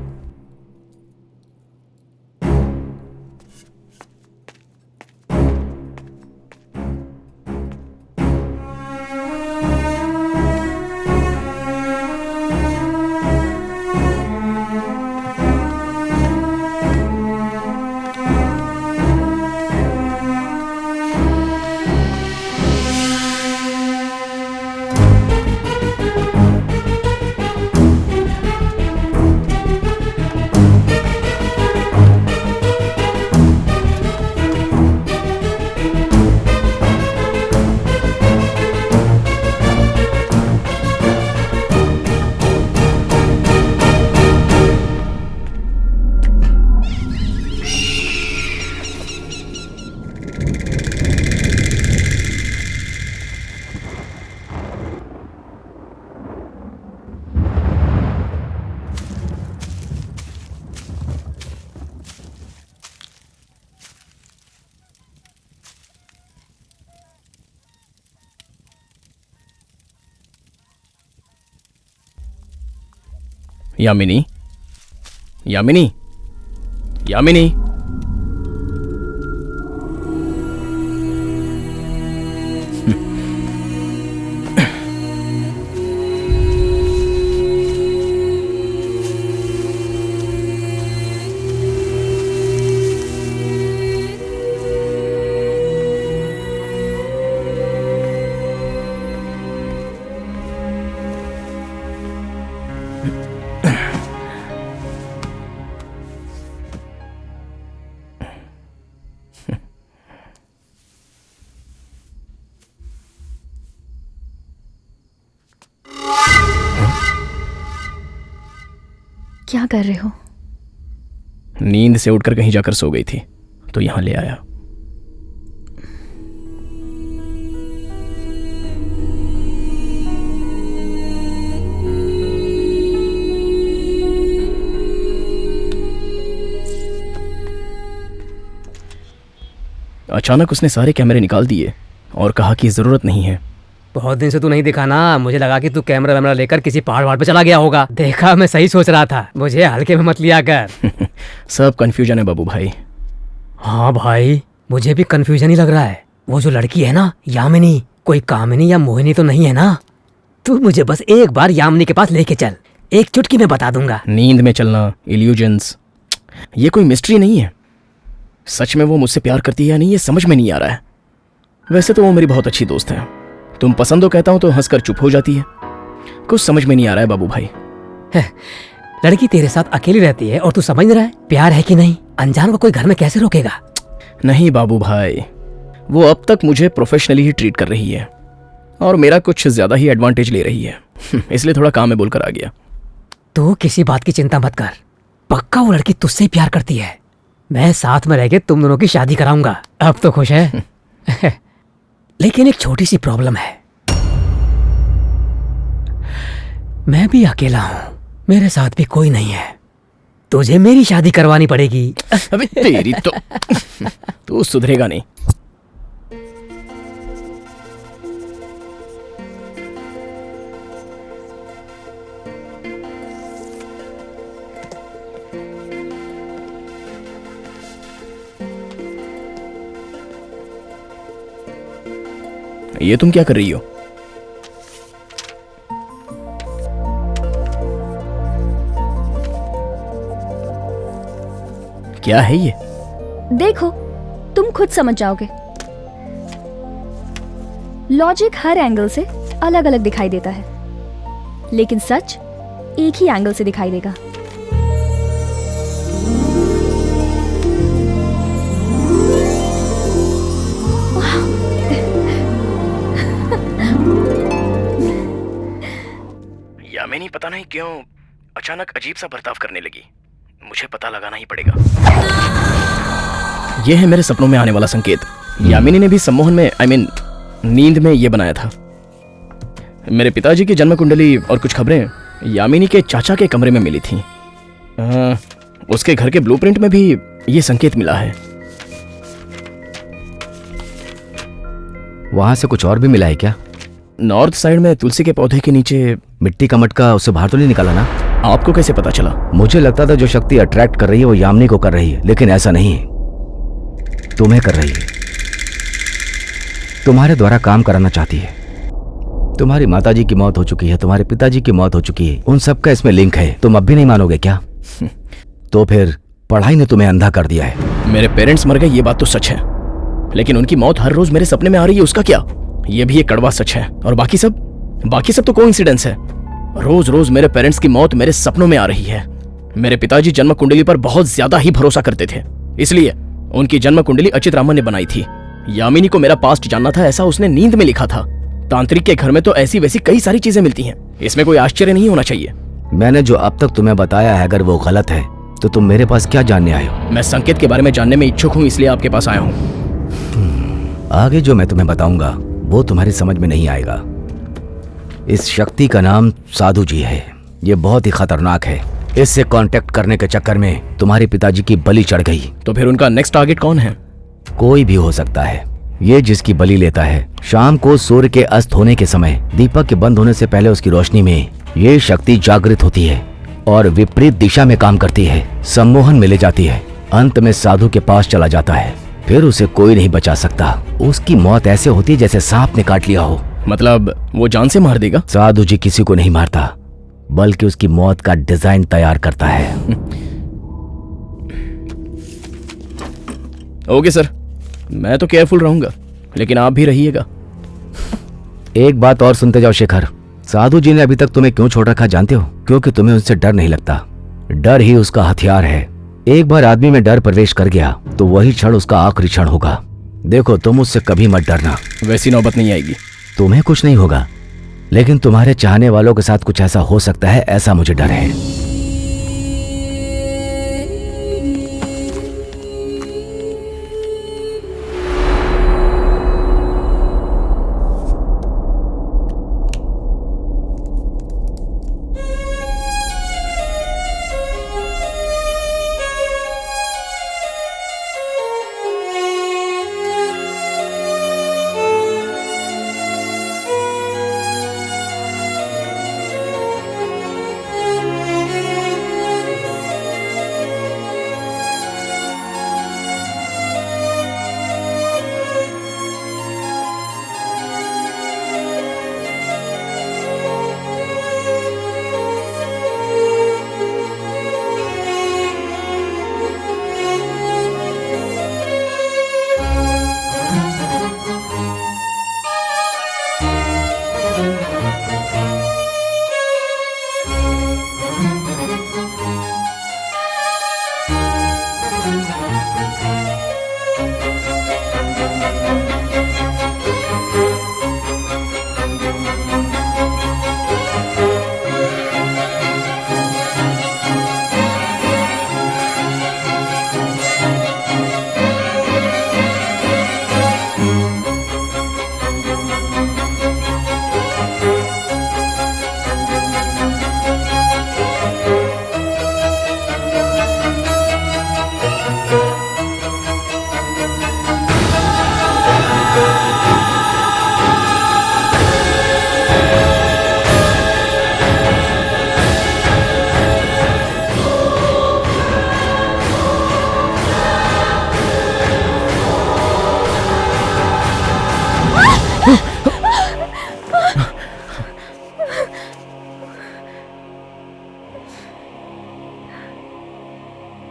यामिनी, यामिनी, यामिनी। क्या कर रहे हो? नींद से उठकर कहीं जाकर सो गई थी तो यहां ले आया। अचानक उसने सारे कैमरे निकाल दिए और कहा कि जरूरत नहीं है। बहुत दिन से तू नहीं दिखा ना, मुझे लगा कि तू कैमरा वैमरा लेकर किसी पहाड़ पे चला गया होगा। देखा, मैं सही सोच रहा था, मुझे हल्के में मत लिया कर। सब कंफ्यूजन है बाबू भाई। हाँ भाई, मुझे भी कंफ्यूजन ही लग रहा है। वो जो लड़की है ना, यामिनी, कोई कामिनी या मोहिनी तो नहीं है ना? तू मुझे बस एक बार यामिनी के पास लेके चल, एक चुटकी में बता दूंगा। नींद में चलना, इल्यूजन्स, ये कोई मिस्ट्री नहीं है। सच में वो मुझसे प्यार करती है या नहीं, ये समझ में नहीं आ रहा है। वैसे तो वो मेरी बहुत अच्छी दोस्त है। तुम पसंद हो कहता हूं तो हंसकर चुप हो जाती है। कुछ समझ में नहीं आ रहा है बाबू भाई। लड़की तेरे साथ अकेली रहती है और तू समझ रहा है प्यार है कि नहीं? अनजान को कोई घर में कैसे रोकेगा? नहीं बाबू भाई, वो अब तक मुझे प्रोफेशनली ही ट्रीट कर रही है और मेरा कुछ ज्यादा ही एडवांटेज ले रही है। इसलिए थोड़ा काम में बोलकर आ गया। तू किसी बात की चिंता मत कर, पक्का वो लड़की तुझसे ही प्यार करती है। मैं साथ में रह के तुम दोनों की शादी कराऊंगा। अब तो खुश है? लेकिन एक छोटी सी प्रॉब्लम है, मैं भी अकेला हूं, मेरे साथ भी कोई नहीं है। तुझे मेरी शादी करवानी पड़ेगी। अबे तेरी तो तू सुधरेगा नहीं। ये तुम क्या कर रही हो? क्या है ये? देखो, तुम खुद समझ जाओगे। लॉजिक हर एंगल से अलग अलग दिखाई देता है, लेकिन सच एक ही एंगल से दिखाई देगा। यामिनी पता नहीं क्यों अचानक अजीब सा बर्ताव करने लगी। मुझे पता लगाना ही पड़ेगा। यह है मेरे सपनों में आने वाला संकेत। यामिनी ने भी सम्मोहन में नींद में यह बनाया था। मेरे पिताजी की जन्म कुंडली और कुछ खबरें यामिनी के चाचा के कमरे में मिली थीं। उसके घर के ब्लूप्रिंट में भी यह संकेत मिला है। वहां से कुछ और भी मिला है क्या? नॉर्थ साइड में तुलसी के पौधे के नीचे मिट्टी का मटका उससे बाहर तो नहीं निकाला ना? आपको कैसे पता चला? मुझे लगता था जो शक्ति अट्रैक्ट कर रही है वो यामिनी को कर रही है, लेकिन ऐसा नहीं है, तुम्हें कर रही है। तुम्हारे द्वारा काम कराना चाहती है। तुम्हारी माताजी की मौत हो चुकी है, तुम्हारे पिताजी की मौत हो चुकी है, उन सब का इसमें लिंक है। तुम अब भी नहीं मानोगे क्या? तो फिर पढ़ाई ने तुम्हें अंधा कर दिया है। मेरे पेरेंट्स मर गए, ये बात तो सच है, लेकिन उनकी मौत हर रोज मेरे सपने में आ रही है, उसका क्या? ये भी एक कड़वा सच है। और बाकी सब तो कोइंसिडेंस है। रोज रोज मेरे पेरेंट्स की मौत मेरे सपनों में आ रही है। मेरे पिताजी जन्म कुंडली पर बहुत ज्यादा ही भरोसा करते थे, इसलिए उनकी जन्म कुंडली अचित रामन ने बनाई थी। यामिनी को मेरा पास्ट जानना था, ऐसा उसने नींद में लिखा था। तांत्रिक के घर में तो ऐसी वैसी कई सारी चीजें मिलती हैं, इसमें कोई आश्चर्य नहीं होना चाहिए। मैंने जो अब तक तुम्हें बताया है, अगर वो गलत है तो तुम मेरे पास क्या जानने आए हो? मैं संकेत के बारे में जानने में इच्छुक हूँ, इसलिए आपके पास आया हूँ। आगे जो मैं तुम्हें बताऊंगा वो तुम्हारी समझ में नहीं आएगा। इस शक्ति का नाम साधु जी है। ये बहुत ही खतरनाक है। इससे कांटेक्ट करने के चक्कर में तुम्हारे पिताजी की बलि चढ़ गई। तो फिर उनका नेक्स्ट टारगेट कौन है? कोई भी हो सकता है। ये जिसकी बलि लेता है, शाम को सूर्य के अस्त होने के समय दीपक के बंद होने से पहले उसकी रोशनी में ये शक्ति जागृत होती है और विपरीत दिशा में काम करती है। सम्मोहन में ले जाती है, अंत में साधु के पास चला जाता है। फिर उसे कोई नहीं बचा सकता। उसकी मौत ऐसे होती है जैसे सांप ने काट लिया हो। मतलब वो जान से मार देगा? साधु जी किसी को नहीं मारता, बल्कि उसकी मौत का डिजाइन तैयार करता है। ओके सर, मैं तो केयरफुल रहूंगा, लेकिन आप भी रहिएगा। एक बात और सुनते जाओ शेखर। साधु जी ने अभी तक तुम्हें क्यों छोड़ रखा जानते हो? क्योंकि तुम्हें उनसे डर नहीं लगता। डर ही उसका हथियार है। एक बार आदमी में डर प्रवेश कर गया तो वही क्षण उसका आखिरी क्षण होगा। देखो, तुम उससे कभी मत डरना। वैसी नौबत नहीं आएगी। तुम्हें कुछ नहीं होगा, लेकिन तुम्हारे चाहने वालों के साथ कुछ ऐसा हो सकता है, ऐसा मुझे डर है।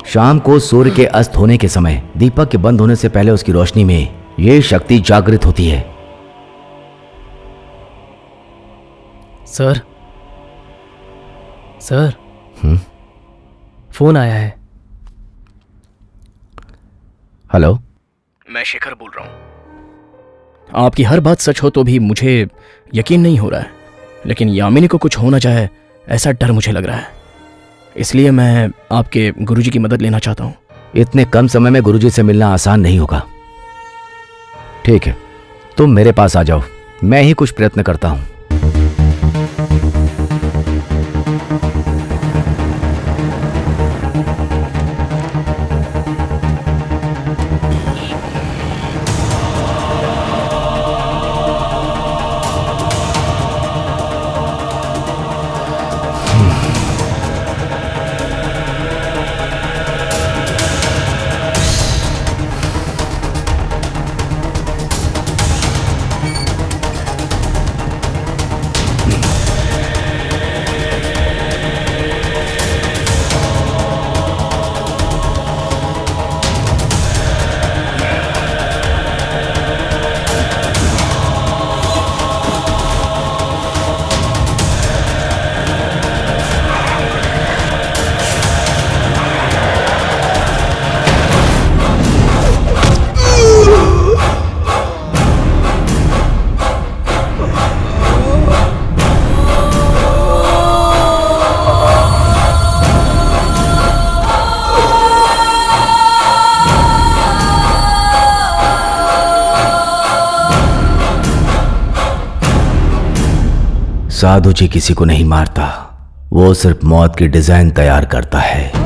शाम को सूर्य के अस्त होने के समय दीपक के बंद होने से पहले उसकी रोशनी में यह शक्ति जागृत होती है। सर, फोन आया है। हेलो, मैं शेखर बोल रहा हूं। आपकी हर बात सच हो तो भी मुझे यकीन नहीं हो रहा है, लेकिन यामिनी को कुछ होना चाहे ऐसा डर मुझे लग रहा है। इसलिए मैं आपके गुरुजी की मदद लेना चाहता हूं। इतने कम समय में गुरुजी से मिलना आसान नहीं होगा। ठीक है, तुम मेरे पास आ जाओ, मैं ही कुछ प्रयत्न करता हूं। साधु जी किसी को नहीं मारता, वो सिर्फ मौत की डिजाइन तैयार करता है।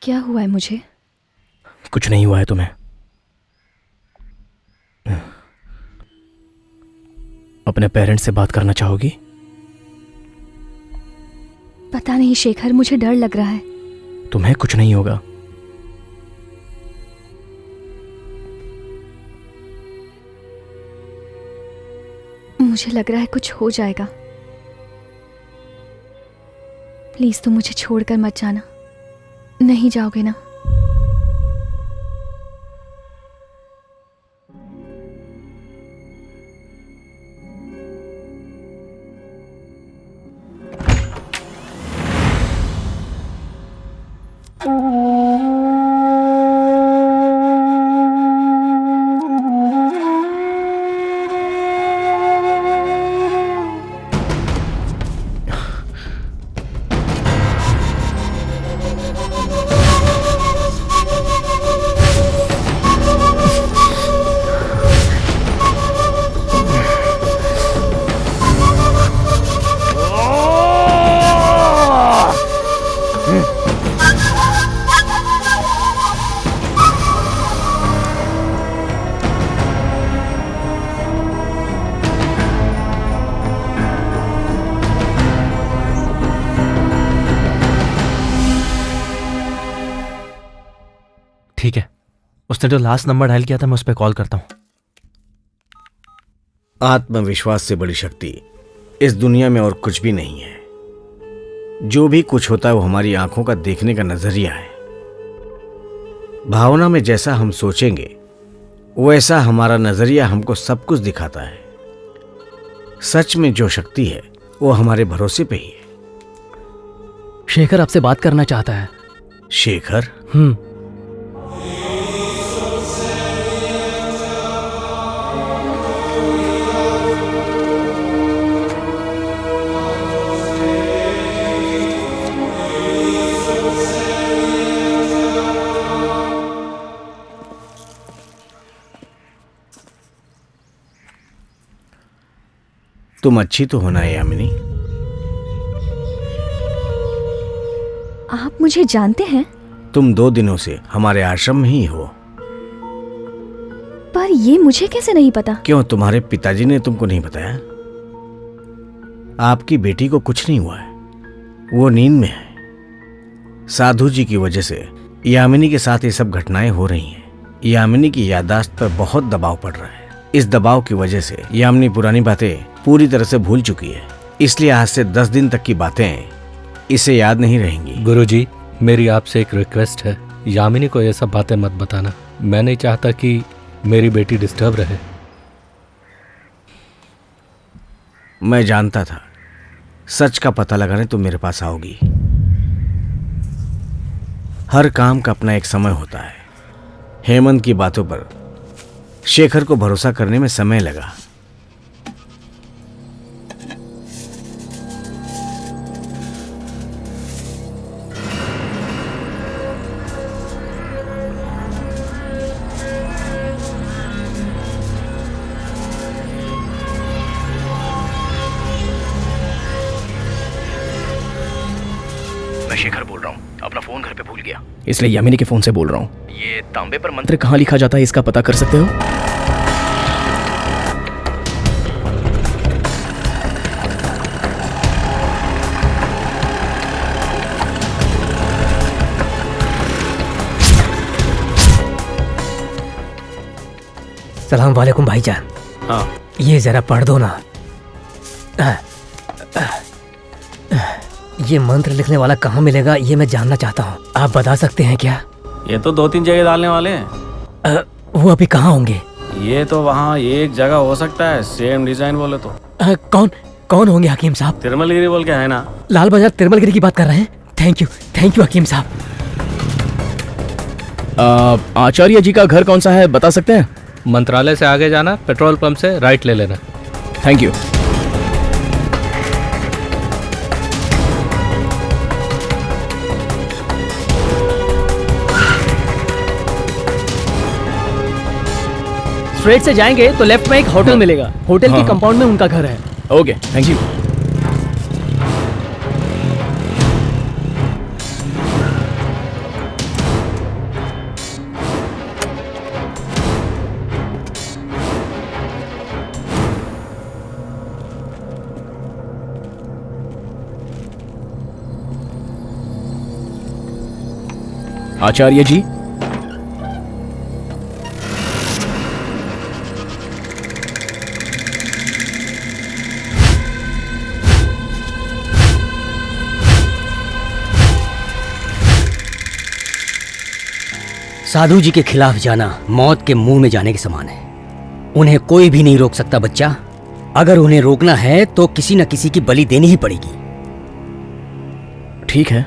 क्या हुआ है मुझे? कुछ नहीं हुआ है तुम्हें। अपने पेरेंट्स से बात करना चाहोगी? पता नहीं शेखर, मुझे डर लग रहा है। तुम्हें कुछ नहीं होगा। मुझे लग रहा है कुछ हो जाएगा। प्लीज तुम मुझे छोड़कर मत जाना। नहीं जाओगे ना? ठीक है, उसने जो लास्ट नंबर डायल किया था मैं उस पर कॉल करता हूँ। आत्मविश्वास से बड़ी शक्ति इस दुनिया में और कुछ भी नहीं है। जो भी कुछ होता है वो हमारी आंखों का देखने का नजरिया है। भावना में जैसा हम सोचेंगे वैसा हमारा नजरिया हमको सब कुछ दिखाता है। सच में जो शक्ति है वो हमारे भरोसे पे ही है। शेखर आपसे बात करना चाहता है। शेखर? तुम अच्छी तो होना है यामिनी। आप मुझे जानते हैं? तुम 2 दिनों से हमारे आश्रम में ही हो। पर ये मुझे कैसे नहीं पता? क्यों, तुम्हारे पिताजी ने तुमको नहीं बताया? आपकी बेटी को कुछ नहीं हुआ है, वो नींद में है। साधु जी की वजह से यामिनी के साथ ये सब घटनाएं हो रही हैं। यामिनी की याददाश्त पर बहुत दबाव पड़ रहा है। इस दबाव की वजह से यामिनी पुरानी बातें पूरी तरह से भूल चुकी है, इसलिए आज से 10 दिन तक की बातें इसे याद नहीं रहेंगी। गुरुजी, मेरी आपसे एक रिक्वेस्ट है, यामिनी को ये सब बातें मत बताना। मैं नहीं चाहता कि मेरी बेटी डिस्टर्ब रहे। मैं जानता था सच का पता लगाने तुम मेरे पास आओगी। हर काम का अपना एक समय होता है। हेमंत की बातों पर शेखर को भरोसा करने में समय लगा। मैं शेखर बोल रहा हूँ, अपना फोन घर पे भूल गया, इसलिए यामिनी के फोन से बोल रहा हूँ। ये तांबे पर मंत्र कहाँ लिखा जाता है, इसका पता कर सकते हो? सलाम वालेकुम भाईजान। हाँ, ये जरा पढ़ दो ना। ये मंत्र लिखने वाला कहाँ मिलेगा, ये मैं जानना चाहता हूँ। आप बता सकते हैं क्या? ये तो 2-3 जगह डालने वाले हैं। वो अभी कहाँ होंगे? ये तो वहाँ एक जगह हो सकता है, सेम डिजाइन बोले तो। कौन होंगे हकीम साहब? तिरुमलगिरी बोल के है ना। लाल बाजार तिरुमलगिरी की बात कर रहे हैं? थैंक यू हकीम साहब। आचार्य जी का घर कौन सा है, बता सकते हैं? मंत्रालय से आगे जाना, पेट्रोल पंप से राइट ले लेना। Thank you. स्ट्रेट से जाएंगे तो लेफ्ट में एक होटल मिलेगा। होटल के कंपाउंड में उनका घर है। Okay, thank you. Acharya ji, sadhu ji के खिलाफ जाना मौत के मुंह में जाने के समान है। उन्हें कोई भी नहीं रोक सकता बच्चा। अगर उन्हें रोकना है तो किसी न किसी की बलि देनी ही पड़ेगी। ठीक है,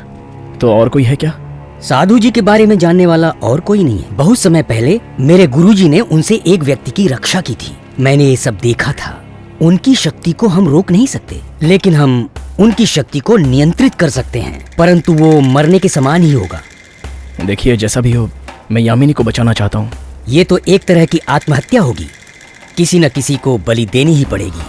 तो और कोई है क्या? साधु जी के बारे में जानने वाला और कोई नहीं है। बहुत समय पहले मेरे गुरुजी ने उनसे एक व्यक्ति की रक्षा की थी। मैंने ये सब देखा था। उनकी शक्ति को हम रोक नहीं सकते, लेकिन हम उनकी शक्ति को नियंत्रित कर सकते हैं, परंतु वो मरने के समान ही होगा। देखिए, जैसा भी हो, मैं यामिनी को बचाना चाहता हूँ। ये तो एक तरह की आत्महत्या होगी। किसी न किसी को बलि देनी ही पड़ेगी।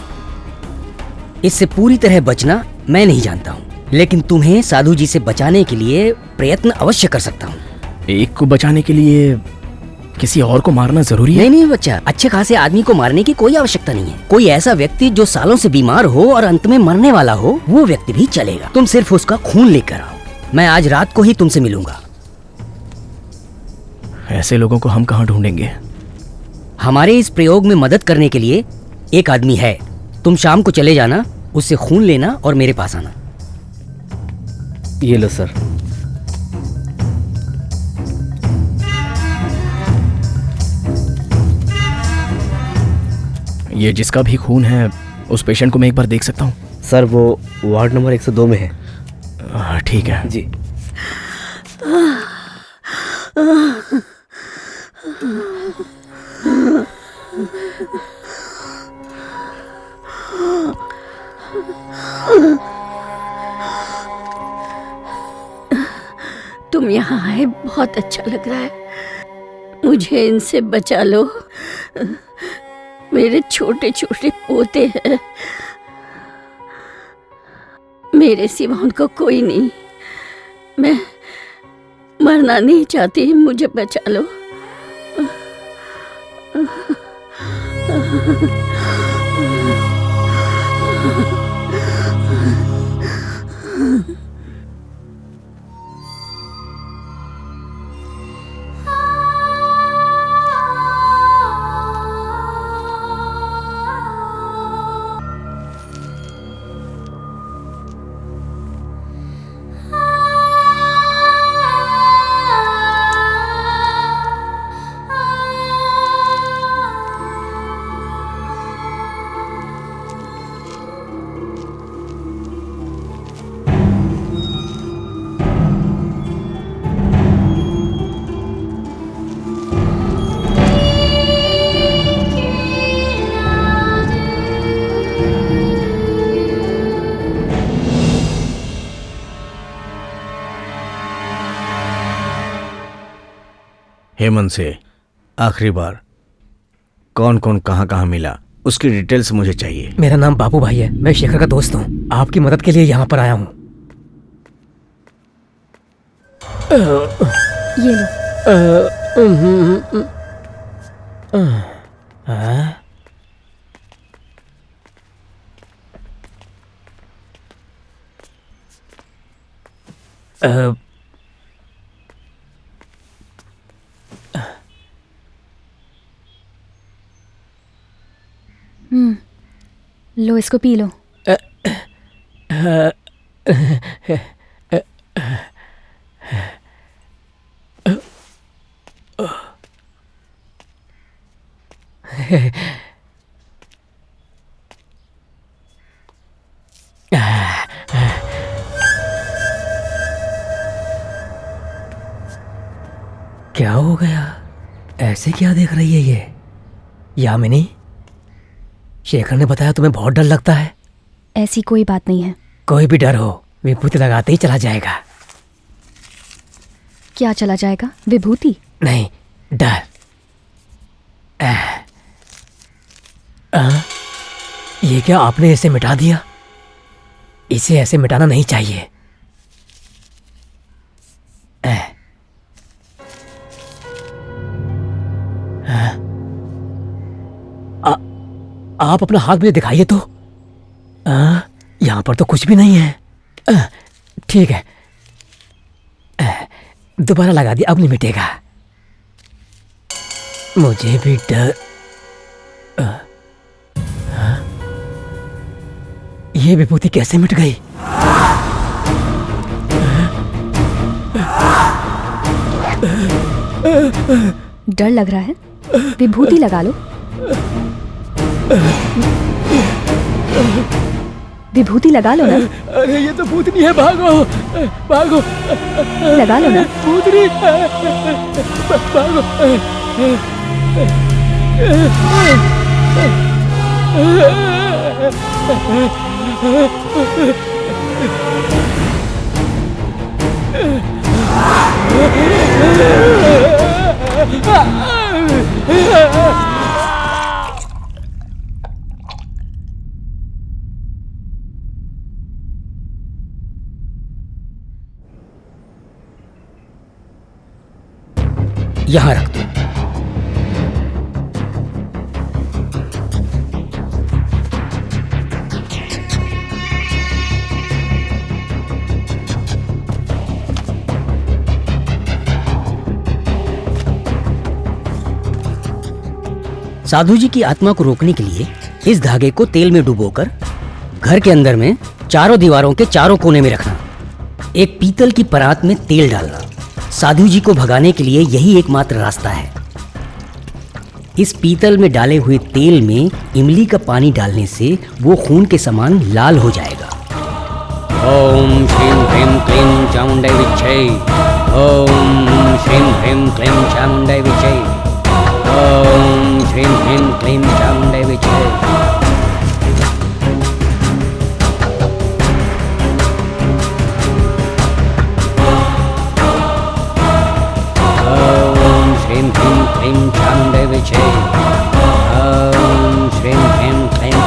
इससे पूरी तरह बचना मैं नहीं जानता हूँ, लेकिन तुम्हें साधु जी से बचाने के लिए प्रयत्न अवश्य कर सकता हूँ। एक को बचाने के लिए किसी और को मारना जरूरी है? नहीं बच्चा, अच्छे खासे आदमी को मारने की कोई आवश्यकता नहीं है। कोई ऐसा व्यक्ति जो सालों से बीमार हो और अंत में मरने वाला हो, वो व्यक्ति भी चलेगा। तुम सिर्फ उसका खून लेकर आओ। मैं आज रात को ही तुमसे मिलूंगा। ऐसे लोगों को हम कहाँ ढूंढेंगे? हमारे इस प्रयोग में मदद करने के लिए एक आदमी है। तुम शाम को चले जाना, उससे खून लेना और मेरे पास आना। ये लो सर। ये जिसका भी खून है, उस पेशेंट को मैं एक बार देख सकता हूँ? सर वो वार्ड नंबर 102 में है। ठीक है जी। तुम यहाँ आए बहुत अच्छा लग रहा है। मुझे इनसे बचा लो, मेरे छोटे छोटे पोते हैं, मेरे सिवा उनको कोई नहीं। मैं मरना नहीं चाहती, मुझे बचा लो। हेमंत से आखिरी बार कौन कौन कहाँ कहाँ मिला, उसकी डिटेल्स मुझे चाहिए। मेरा नाम बाबू भाई है, मैं शेखर का दोस्त हूँ। आपकी मदद के लिए यहाँ पर आया हूँ। ये लो। लो, इसको पी लो। क्या हो गया? ऐसे क्या देख रही है ये? यामिनी, शेखर ने बताया तुम्हें बहुत डर लगता है। ऐसी कोई बात नहीं है। कोई भी डर हो, विभूति लगाते ही चला जाएगा। क्या चला जाएगा? विभूति नहीं, डर। ये क्या आपने इसे मिटा दिया? इसे ऐसे मिटाना नहीं चाहिए। आप अपना हाथ मुझे दिखाइए तो। यहाँ पर तो कुछ भी नहीं है। ठीक है, दोबारा लगा दिया, अब नहीं मिटेगा। मुझे भी डर। ये विभूति कैसे मिट गई? डर लग रहा है? विभूति लगा लो। विभूति लगा लो ना। अरे ये तो भूतनी है, भागो भागो। लगा लो ना। भूतनी, भागो। यहाँ रख दो। साधु जी की आत्मा को रोकने के लिए इस धागे को तेल में डुबोकर घर के अंदर में चारों दीवारों के चारों कोने में रखना। एक पीतल की परात में तेल डालना। साधु जी को भगाने के लिए यही एकमात्र रास्ता है। इस पीतल में डाले हुए तेल में इमली का पानी डालने से वो खून के समान लाल हो जाएगा। ओम श्रीं ह्रीं क्लीं चामुंडै विच्चे। ओम श्रीं ह्रीं क्लीं चामुंडै विच्चे। ओम श्रीं ह्रीं क्लीं चामुंडै विच्चे। ओम श्रीं ह्रीं क्लीं चामुंडै विच्चे। ओम श्रीं ह्रीं क्लीं।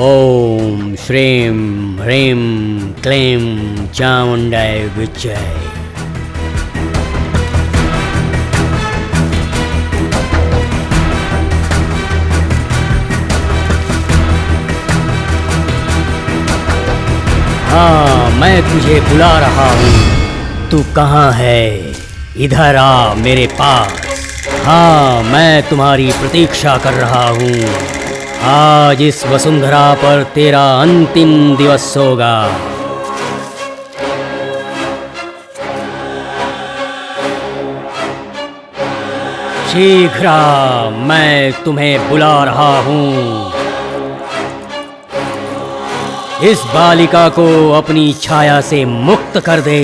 ओम श्रीं ह्रीं क्लीं चामुंडै विच्चे। हाँ, मैं तुझे बुला रहा हूँ। तू कहाँ है? इधर आ मेरे पास। हाँ, मैं तुम्हारी प्रतीक्षा कर रहा हूँ। आज इस वसुंधरा पर तेरा अंतिम दिवस होगा। शीघ्र आ, मैं तुम्हें बुला रहा हूँ। इस बालिका को अपनी छाया से मुक्त कर दे।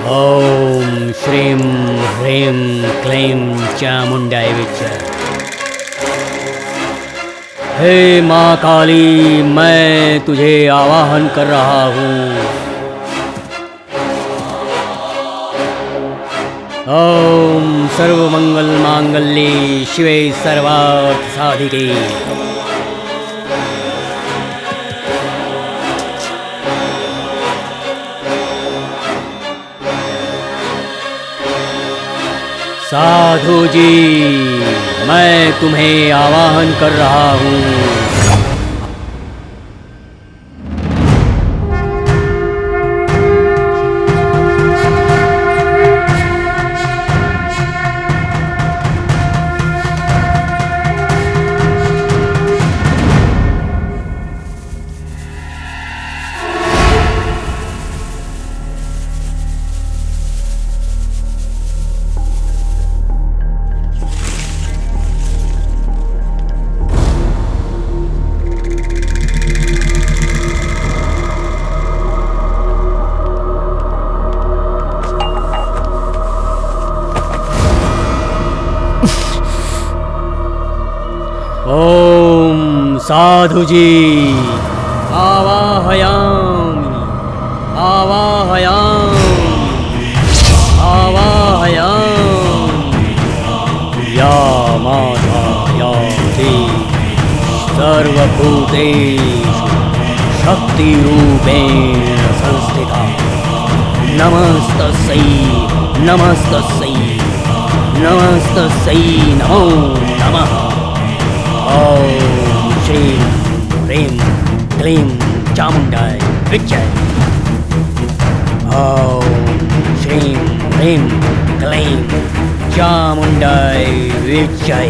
ओम श्रीं ह्रीं क्लीं चामुंडै विच्चे। हे माँ काली, मैं तुझे आवाहन कर रहा हूँ। ओम सर्वमंगल मांगल्ये शिवे सर्वार्थ साधिके। साधु जी, मैं तुम्हें आवाहन कर रहा हूँ। ओम साधु जी, आवाहयामि आवाहयामि आवाहयामि। या माता या देवी सर्वभूतेषु शक्तिरूपेण संस्थिता। नमस्तस्यै नमस्तस्यै नमस्तस्यै नमो नमः। ओम श्रीं ह्रीं क्लीं चामुंडै विच्चे। ओम श्रीं ह्रीं क्लीं चामुंडै विच्चे।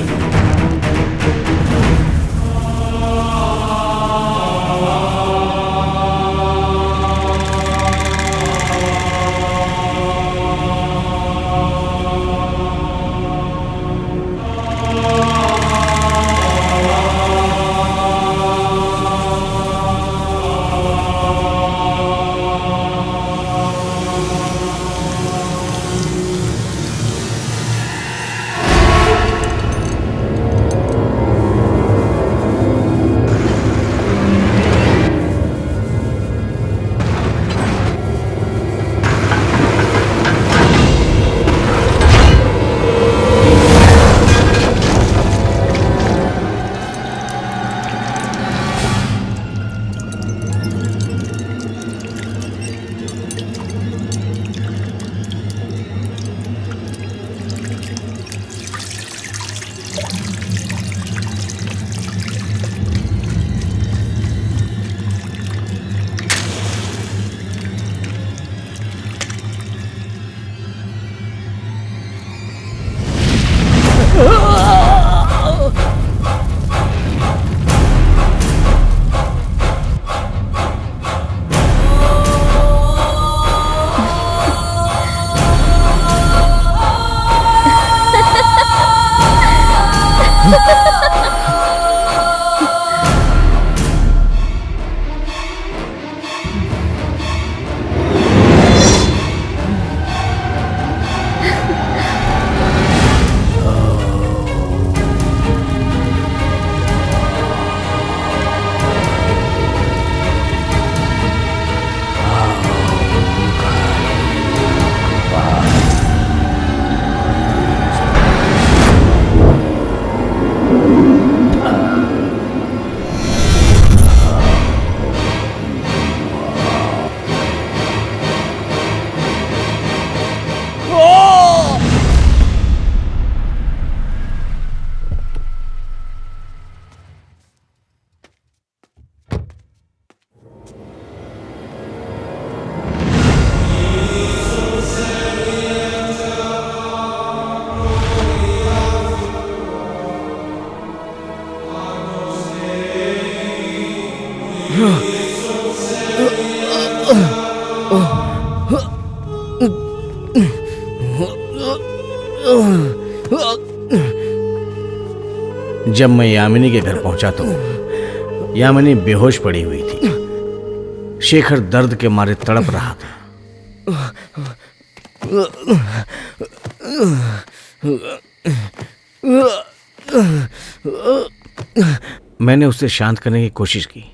जब मैं यामिनी के घर पहुंचा तो यामिनी बेहोश पड़ी हुई थी। शेखर दर्द के मारे तड़प रहा था। मैंने उसे शांत करने की कोशिश की,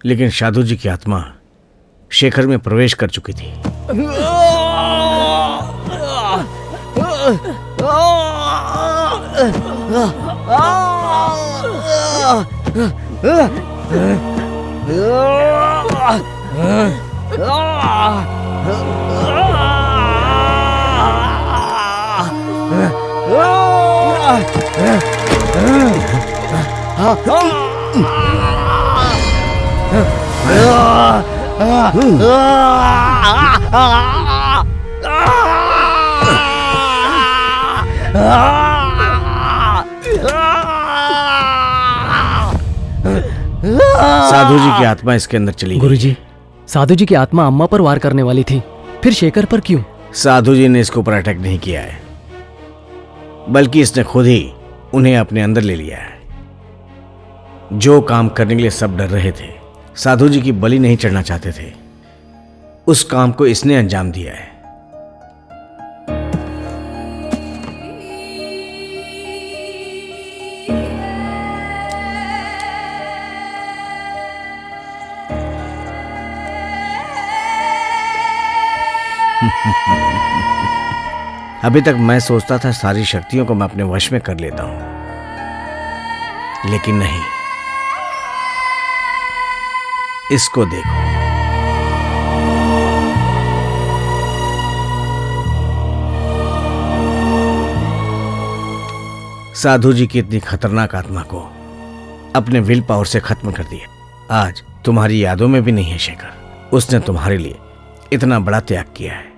लेकिन साधु जी की आत्मा शेखर में प्रवेश कर चुकी थी। साधु जी की आत्मा इसके अंदर चली गई। गुरुजी, साधु जी की आत्मा अम्मा पर वार करने वाली थी, फिर शेखर पर क्यों? साधु जी ने इसके ऊपर अटैक नहीं किया है, बल्कि इसने खुद ही उन्हें अपने अंदर ले लिया है। जो काम करने के लिए सब डर रहे थे, साधु जी की बलि नहीं चढ़ना चाहते थे, उस काम को इसने अंजाम दिया है। अभी तक मैं सोचता था सारी शक्तियों को मैं अपने वश में कर लेता हूं, लेकिन नहीं। इसको देखो, साधु जी की इतनी खतरनाक आत्मा को अपने विल पावर से खत्म कर दिया। आज तुम्हारी यादों में भी नहीं है शेखर। उसने तुम्हारे लिए इतना बड़ा त्याग किया है।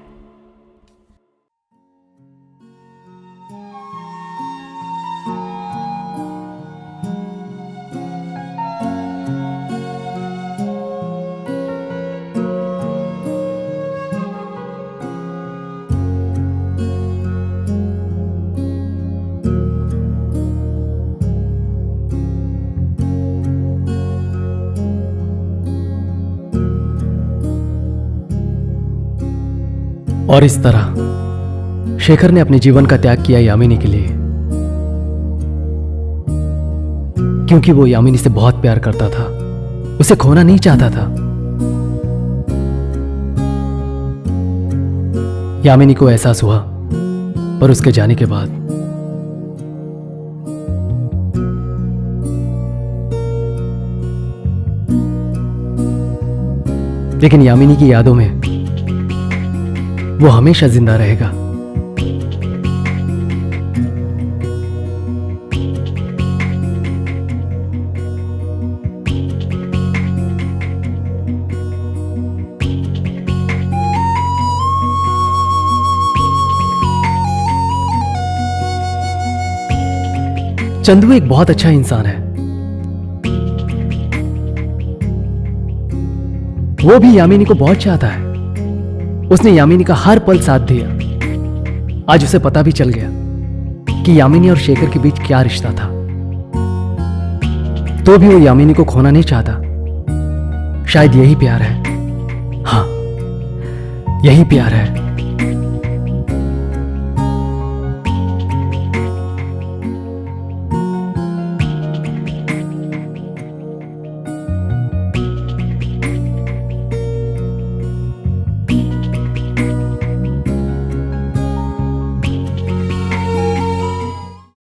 और इस तरह शेखर ने अपने जीवन का त्याग किया यामिनी के लिए, क्योंकि वो यामिनी से बहुत प्यार करता था, उसे खोना नहीं चाहता था। यामिनी को एहसास हुआ, पर उसके जाने के बाद लेकिन यामिनी की यादों में वो हमेशा जिंदा रहेगा। चंदू एक बहुत अच्छा इंसान है। वो भी यामिनी को बहुत चाहता है। उसने यामिनी का हर पल साथ दिया। आज उसे पता भी चल गया कि यामिनी और शेखर के बीच क्या रिश्ता था, तो भी वो यामिनी को खोना नहीं चाहता। शायद यही प्यार है। हाँ, यही प्यार है